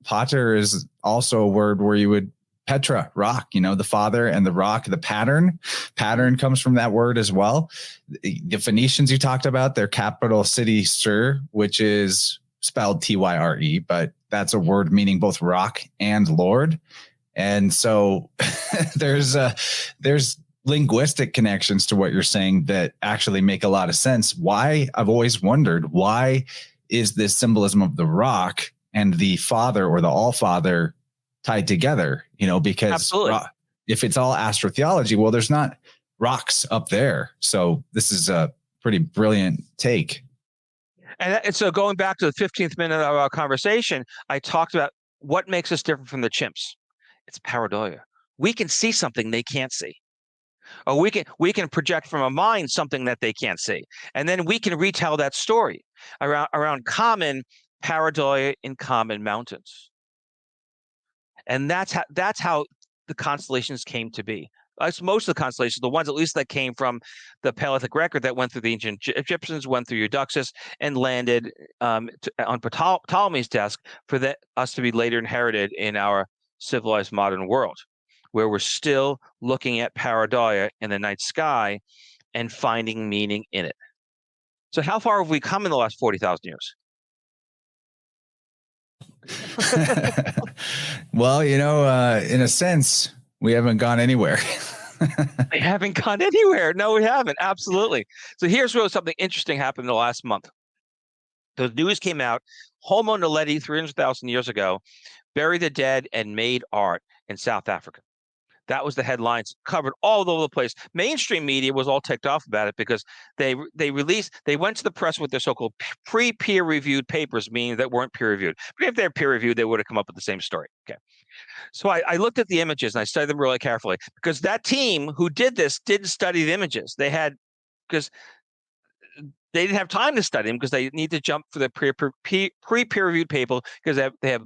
pater is also a word where you would Petra, rock, the father and the rock, the pattern comes from that word as well. The Phoenicians you talked about, their capital city, Sur, which is spelled Tyre, but that's a word meaning both rock and Lord. And so there's linguistic connections to what you're saying that actually make a lot of sense. Why I've always wondered, why is this symbolism of the rock and the father or the all father tied together? Because if it's all astrotheology, well, there's not rocks up there. So this is a pretty brilliant take. And so going back to the 15th minute of our conversation, I talked about what makes us different from the chimps. It's pareidolia. We can see something they can't see. Or we can project from a mind something that they can't see. And then we can retell that story around common pareidolia in common mountains. And that's how the constellations came to be. Most of the constellations, the ones at least that came from the Paleolithic record that went through the ancient Egyptians, went through Eudoxus, and landed on Ptolemy's desk for us to be later inherited in our civilized modern world, where we're still looking at pareidolia in the night sky and finding meaning in it. So how far have we come in the last 40,000 years? Well, in a sense, we haven't gone anywhere. We haven't gone anywhere. No, we haven't. Absolutely. So here's where something interesting happened in the last month. The news came out, Homo naledi 300,000 years ago buried the dead and made art in South Africa. That was the headlines, covered all over the place. Mainstream media was all ticked off about it because they went to the press with their so-called pre-peer reviewed papers, meaning that weren't peer reviewed. But if they're peer reviewed, they would have come up with the same story. Okay. So I looked at the images and I studied them really carefully because that team who did this didn't study the images. Because they didn't have time to study them because they need to jump for the pre-peer reviewed paper because they have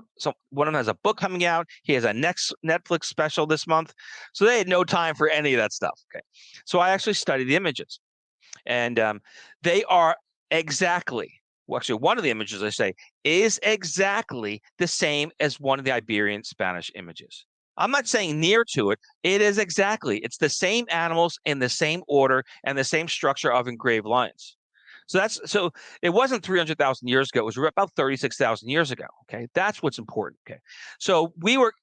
one of them has a book coming out. He has a next Netflix special this month. So they had no time for any of that stuff. Okay. So I actually studied the images and they are exactly, well, actually one of the images I say is exactly the same as one of the Iberian Spanish images. I'm not saying near to it. It is exactly. It's the same animals in the same order and the same structure of engraved lines. So it wasn't 300,000 years ago. It was about 36,000 years ago. Okay. That's what's important. Okay. So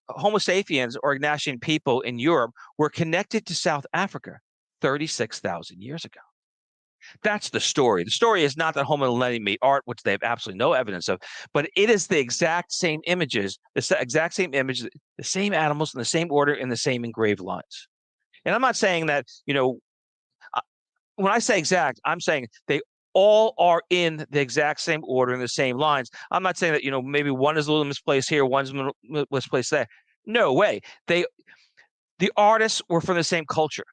Homo sapiens or Ignatian people in Europe were connected to South Africa 36,000 years ago. That's the story. The story is not that Homo naledi made art, which they have absolutely no evidence of, but it is the exact same images, the same animals in the same order in the same engraved lines. And I'm not saying that, when I say exact, I'm saying they all are in the exact same order in the same lines. I'm not saying that, maybe one is a little misplaced here, one's misplaced there. No way. The artists were from the same culture.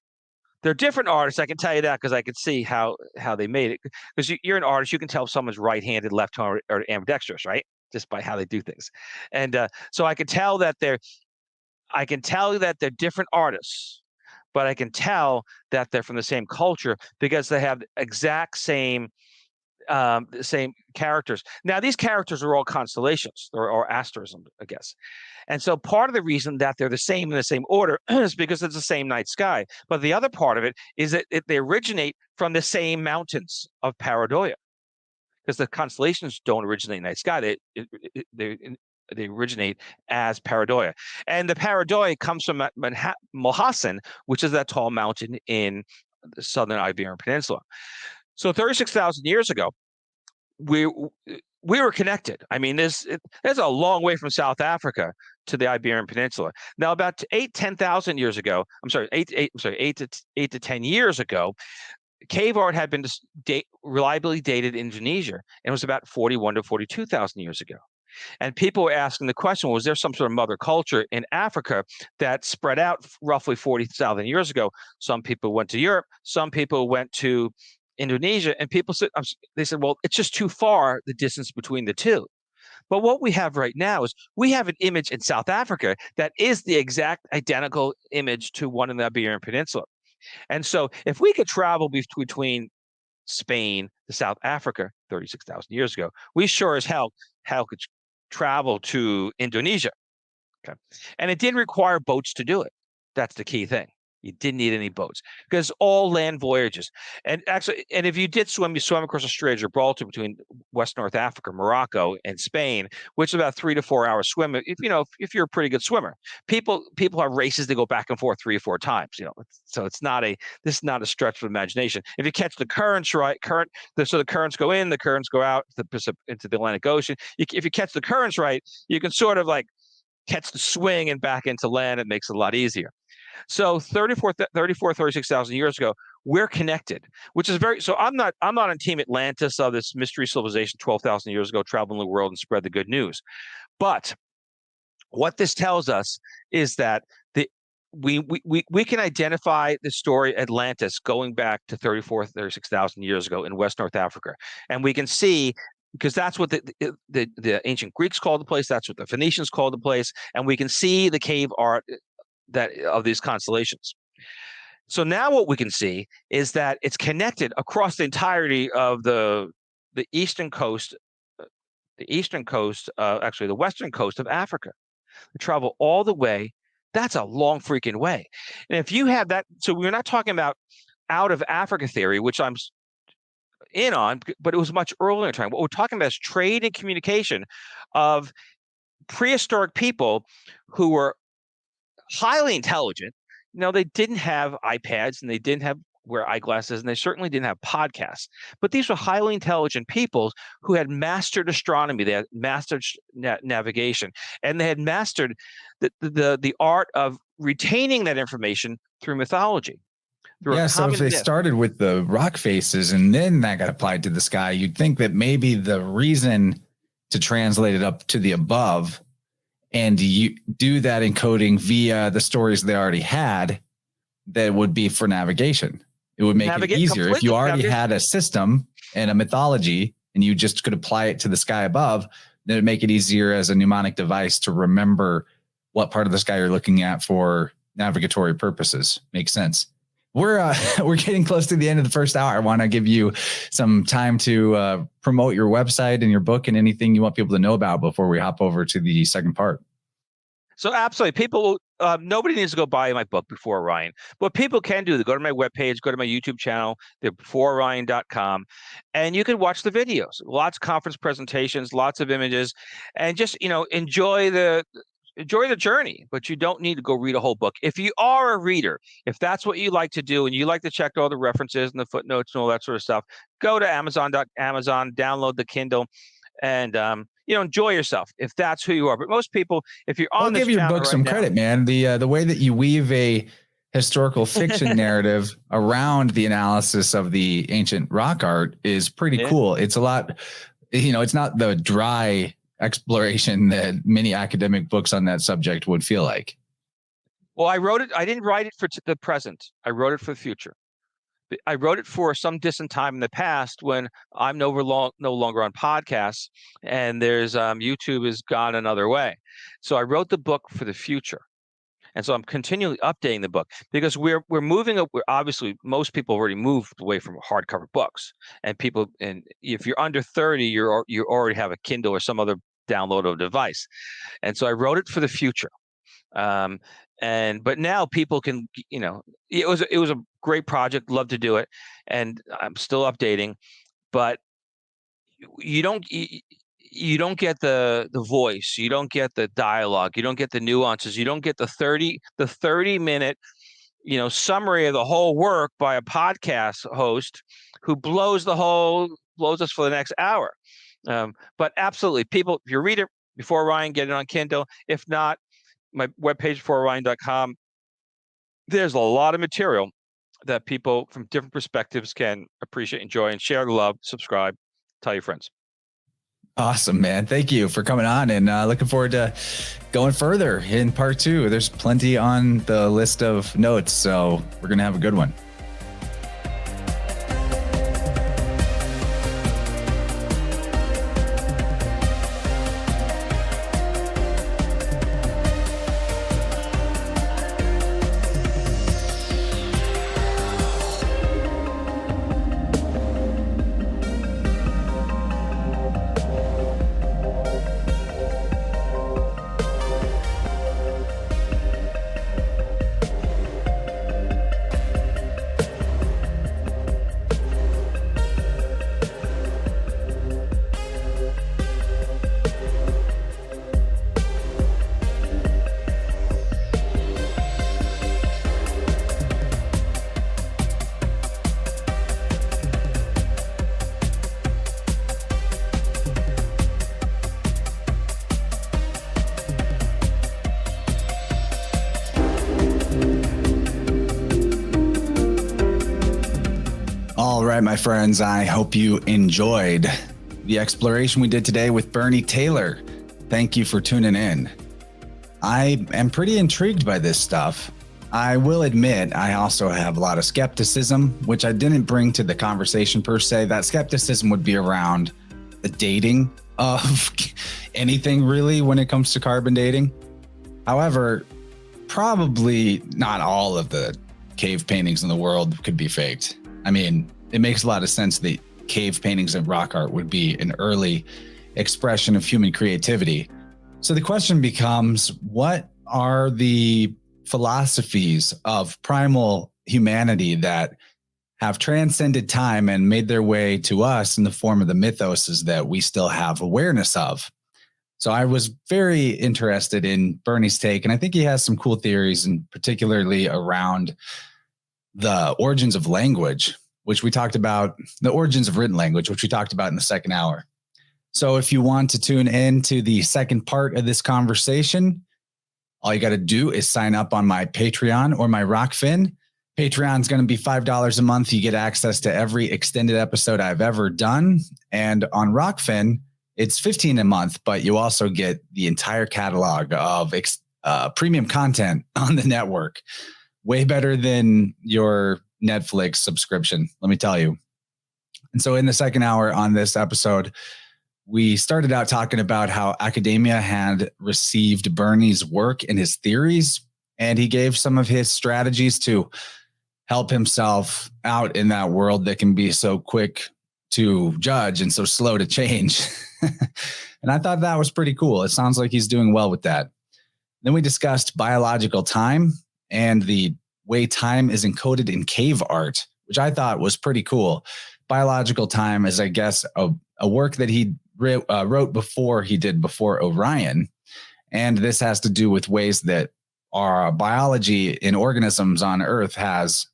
They're different artists. I can tell you that because I can see how they made it. Because you're an artist, you can tell if someone's right-handed, left-handed, or ambidextrous, right? Just by how they do things. And so I can tell that they're different artists, but I can tell that they're from the same culture because they have the exact same characters. Now, these characters are all constellations or asterism, I guess. And so part of the reason that they're the same in the same order is because it's the same night sky. But the other part of it is that they originate from the same mountains of Paradolia, because the constellations don't originate in night sky. They originate as Paradolia. And the Paradolia comes from Mohassen, which is that tall mountain in the southern Iberian Peninsula. So 36,000 years ago, we were connected. I mean, there's a long way from South Africa to the Iberian Peninsula. Now, about 10,000 years ago, 8 to 10 years ago, cave art had been reliably dated in Indonesia, and it was about 41 to 42,000 years ago. And people were asking the question, was there some sort of mother culture in Africa that spread out roughly 40,000 years ago? Some people went to Europe, some people went to Indonesia, and people said, well, it's just too far, the distance between the two. But what we have right now is we have an image in South Africa that is the exact identical image to one in the Iberian Peninsula. And so if we could travel between Spain to South Africa 36,000 years ago, we sure as hell could travel to Indonesia. Okay. And it didn't require boats to do it. That's the key thing. You didn't need any boats because all land voyages. And actually, and if you did swim, you swam across the Strait of Gibraltar between West North Africa, Morocco, and Spain, which is about 3 to 4 hours swim. If you're a pretty good swimmer, people have races that go back and forth 3 or 4 times. So this is not a stretch of imagination. If you catch the currents right, so the currents go in, the currents go out into the Atlantic Ocean. If you catch the currents right, you can sort of like catch the swing and back into land. It makes it a lot easier. So 36,000 years ago, we're connected, which is so I'm not on Team Atlantis of this mystery civilization 12,000 years ago, traveling the world and spread the good news. But what this tells us is that we can identify the story Atlantis going back to 36,000 years ago in West North Africa. And we can see, because that's what the ancient Greeks called the place, that's what the Phoenicians called the place, and we can see the cave art of these constellations. So now what we can see is that it's connected across the entirety of the eastern coast, actually the western coast of Africa. We travel all the way. That's a long freaking way. And if you have that, so we're not talking about out of Africa theory, which I'm in on, but it was much earlier in time. What we're talking about is trade and communication of prehistoric people who were highly intelligent. They didn't have iPads and they didn't wear eyeglasses, and they certainly didn't have podcasts. But these were highly intelligent people who had mastered astronomy, they had mastered navigation, and they had mastered the art of retaining that information through mythology. So if they started with the rock faces and then that got applied to the sky, you'd think that maybe the reason to translate it up to the above and you do that encoding via the stories they already had, that would be for navigation. It would make it easier. If you already had a system and a mythology and you just could apply it to the sky above, then it'd make it easier as a mnemonic device to remember what part of the sky you're looking at for navigatory purposes. Makes sense. We're getting close to the end of the first hour. I want to give you some time to promote your website and your book and anything you want people to know about before we hop over to the second part. So absolutely, nobody needs to go buy my book, Before Orion. What people can do, they go to my webpage, go to my YouTube channel, they're beforeorion.com, and you can watch the videos. Lots of conference presentations, lots of images, and just enjoy the journey. But you don't need to go read a whole book. If you are a reader, if that's what you like to do, and you like to check all the references and the footnotes and all that sort of stuff, go to Amazon, download the Kindle, and enjoy yourself if that's who you are. But most people, if you're on this channel, I'll give your book some credit, man. The way that you weave a historical fiction narrative around the analysis of the ancient rock art is pretty cool. It's a lot, it's not the dry exploration that many academic books on that subject would feel like. Well, I wrote it. I didn't write it for the present. I wrote it for the future. I wrote it for some distant time in the past when I'm no longer on podcasts and there's YouTube has gone another way. So I wrote the book for the future. And so I'm continually updating the book because we're moving up. We're obviously, most people already moved away from hardcover books, and if you're under 30, you already have a Kindle or some other downloadable device. And so I wrote it for the future. But now people can, it was a great project. Love to do it. And I'm still updating, but you don't get the voice, you don't get the dialogue, you don't get the nuances, you don't get the 30 minute, summary of the whole work by a podcast host who blows us for the next hour. But absolutely, people, if you read it Before Orion, get it on Kindle. If not, my webpage, beforeorion.com, there's a lot of material that people from different perspectives can appreciate, enjoy, and share the love. Subscribe, tell your friends. Awesome, man. Thank you for coming on, and looking forward to going further in part 2. There's plenty on the list of notes, so we're going to have a good one. All right, my friends, I hope you enjoyed the exploration we did today with Bernie Taylor. Thank you for tuning in. I am pretty intrigued by this stuff. I will admit I also have a lot of skepticism, which I didn't bring to the conversation per se. That skepticism would be around the dating of anything really when it comes to carbon dating. However, probably not all of the cave paintings in the world could be faked. I mean, it makes a lot of sense that cave paintings and rock art would be an early expression of human creativity. So the question becomes, what are the philosophies of primal humanity that have transcended time and made their way to us in the form of the mythoses that we still have awareness of? So I was very interested in Bernie's take, and I think he has some cool theories, and particularly around the origins of language, which we talked about, the origins of written language, which we talked about in the second hour. So if you want to tune in to the second part of this conversation, all you got to do is sign up on my Patreon or my Rockfin. Patreon's going to be $5 a month. You get access to every extended episode I've ever done. And on Rockfin, it's $15 a month, but you also get the entire catalog of premium content on the network. Way better than your Netflix subscription, let me tell you. And so in the second hour on this episode, we started out talking about how academia had received Bernie's work and his theories, and he gave some of his strategies to help himself out in that world that can be so quick to judge and so slow to change. And I thought that was pretty cool. It sounds like he's doing well with that. Then we discussed biological time and the way time is encoded in cave art, which I thought was pretty cool. Biological time is, I guess, a work that he wrote before he did Before Orion. And this has to do with ways that our biology in organisms on Earth has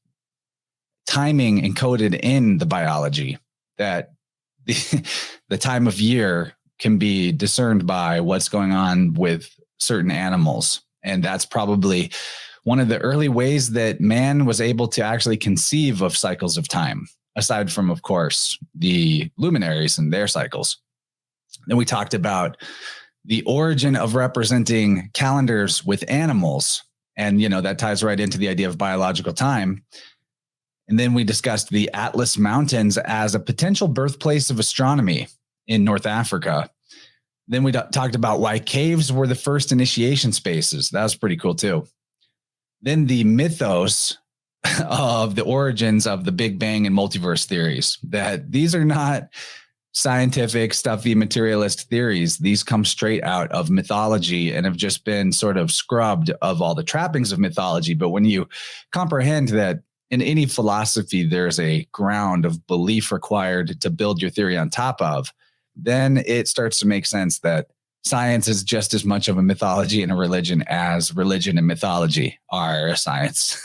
timing encoded in the biology, that the time of year can be discerned by what's going on with certain animals. And that's probably one of the early ways that man was able to actually conceive of cycles of time, aside from, of course, the luminaries and their cycles. Then we talked about the origin of representing calendars with animals And, that ties right into the idea of biological time. And then we discussed the Atlas Mountains as a potential birthplace of astronomy in North Africa. Then we talked about why caves were the first initiation spaces. That was pretty cool too. Then the mythos of the origins of the Big Bang and multiverse theories, that these are not scientific, stuffy, materialist theories. These come straight out of mythology and have just been sort of scrubbed of all the trappings of mythology. But when you comprehend that in any philosophy, there's a ground of belief required to build your theory on top of, then it starts to make sense that science is just as much of a mythology and a religion as religion and mythology are a science.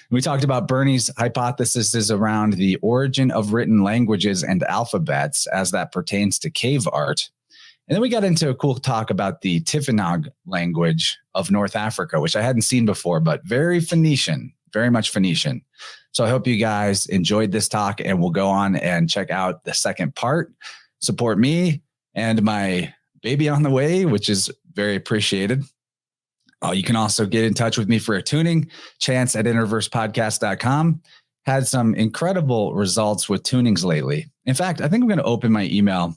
We talked about Bernie's hypotheses around the origin of written languages and alphabets as that pertains to cave art. And then we got into a cool talk about the Tifinagh language of North Africa, which I hadn't seen before, but very Phoenician, very much Phoenician. So I hope you guys enjoyed this talk, and we'll go on and check out the second part. Support me and my baby on the way, which is very appreciated. You can also get in touch with me for a tuning, chance@interversepodcast.com. Had some incredible results with tunings lately. In fact, I think I'm going to open my email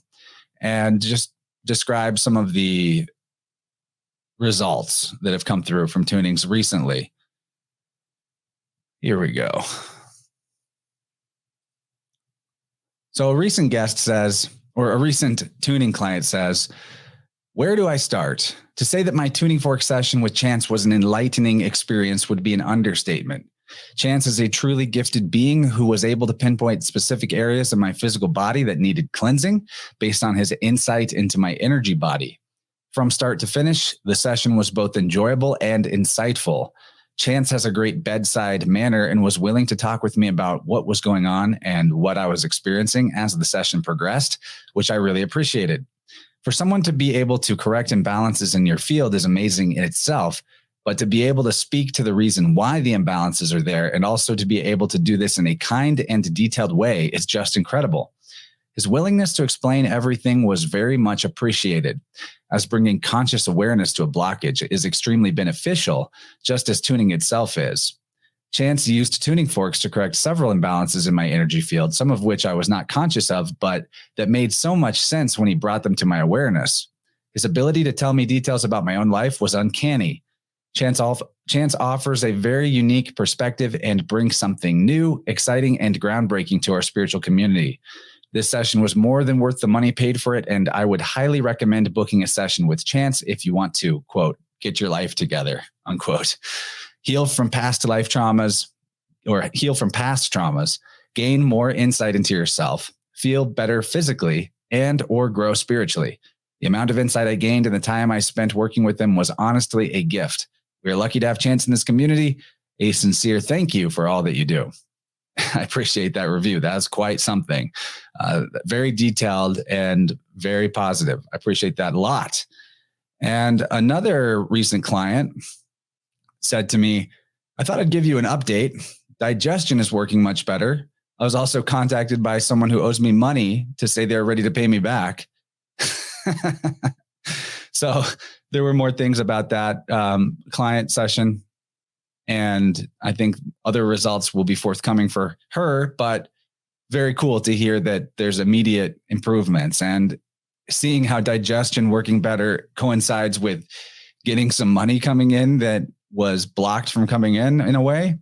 and just describe some of the results that have come through from tunings recently. Here we go. So a recent guest says, or a recent tuning client says, where do I start? To say that my tuning fork session with Chance was an enlightening experience would be an understatement. Chance is a truly gifted being who was able to pinpoint specific areas of my physical body that needed cleansing based on his insight into my energy body. From start to finish, the session was both enjoyable and insightful. Chance has a great bedside manner and was willing to talk with me about what was going on and what I was experiencing as the session progressed, which I really appreciated. For someone to be able to correct imbalances in your field is amazing in itself, but to be able to speak to the reason why the imbalances are there and also to be able to do this in a kind and detailed way is just incredible. His willingness to explain everything was very much appreciated, as bringing conscious awareness to a blockage is extremely beneficial, just as tuning itself is. Chance used tuning forks to correct several imbalances in my energy field, some of which I was not conscious of, but that made so much sense when he brought them to my awareness. His ability to tell me details about my own life was uncanny. Chance offers a very unique perspective and brings something new, exciting, and groundbreaking to our spiritual community. This session was more than worth the money paid for it, and I would highly recommend booking a session with Chance if you want to, quote, get your life together, unquote. Heal from past traumas, gain more insight into yourself, feel better physically, and or grow spiritually. The amount of insight I gained in the time I spent working with them was honestly a gift. We are lucky to have Chance in this community. A sincere thank you for all that you do. I appreciate that review. That's quite something. Very detailed and very positive. I appreciate that a lot. And another recent client said to me, I thought I'd give you an update. Digestion is working much better. I was also contacted by someone who owes me money to say they're ready to pay me back. So there were more things about that client session. And I think other results will be forthcoming for her, but very cool to hear that there's immediate improvements, and seeing how digestion working better coincides with getting some money coming in that was blocked from coming in a way.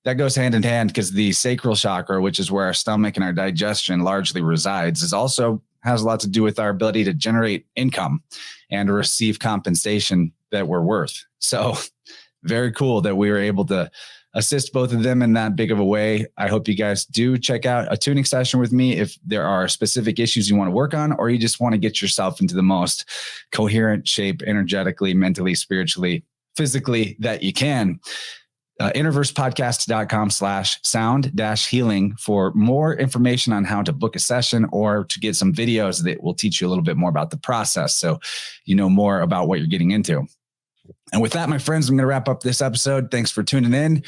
That goes hand in hand, because the sacral chakra, which is where our stomach and our digestion largely resides, is also has a lot to do with our ability to generate income and receive compensation that we're worth. So very cool that we were able to assist both of them in that big of a way. I hope you guys do check out a tuning session with me if there are specific issues you want to work on, or you just want to get yourself into the most coherent shape energetically, mentally, spiritually, physically that you can. interversepodcast.com/sound-healing for more information on how to book a session or to get some videos that will teach you a little bit more about the process, so you know more about what you're getting into. And with that, my friends, I'm going to wrap up this episode. Thanks for tuning in.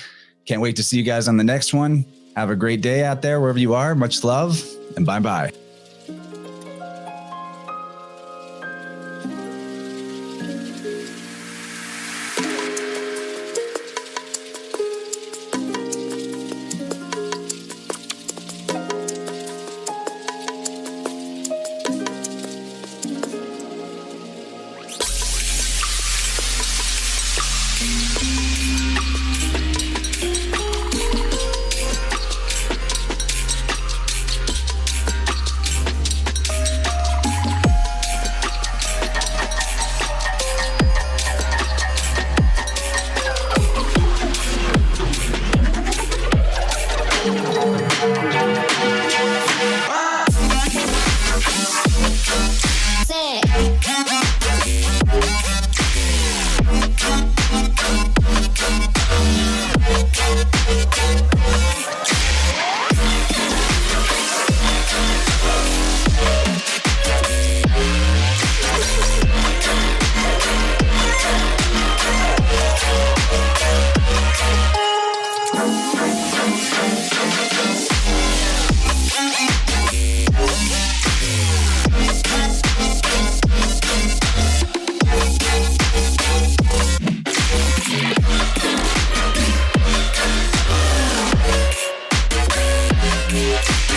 Can't wait to see you guys on the next one. Have a great day out there, wherever you are. Much love, and bye-bye. Yeah.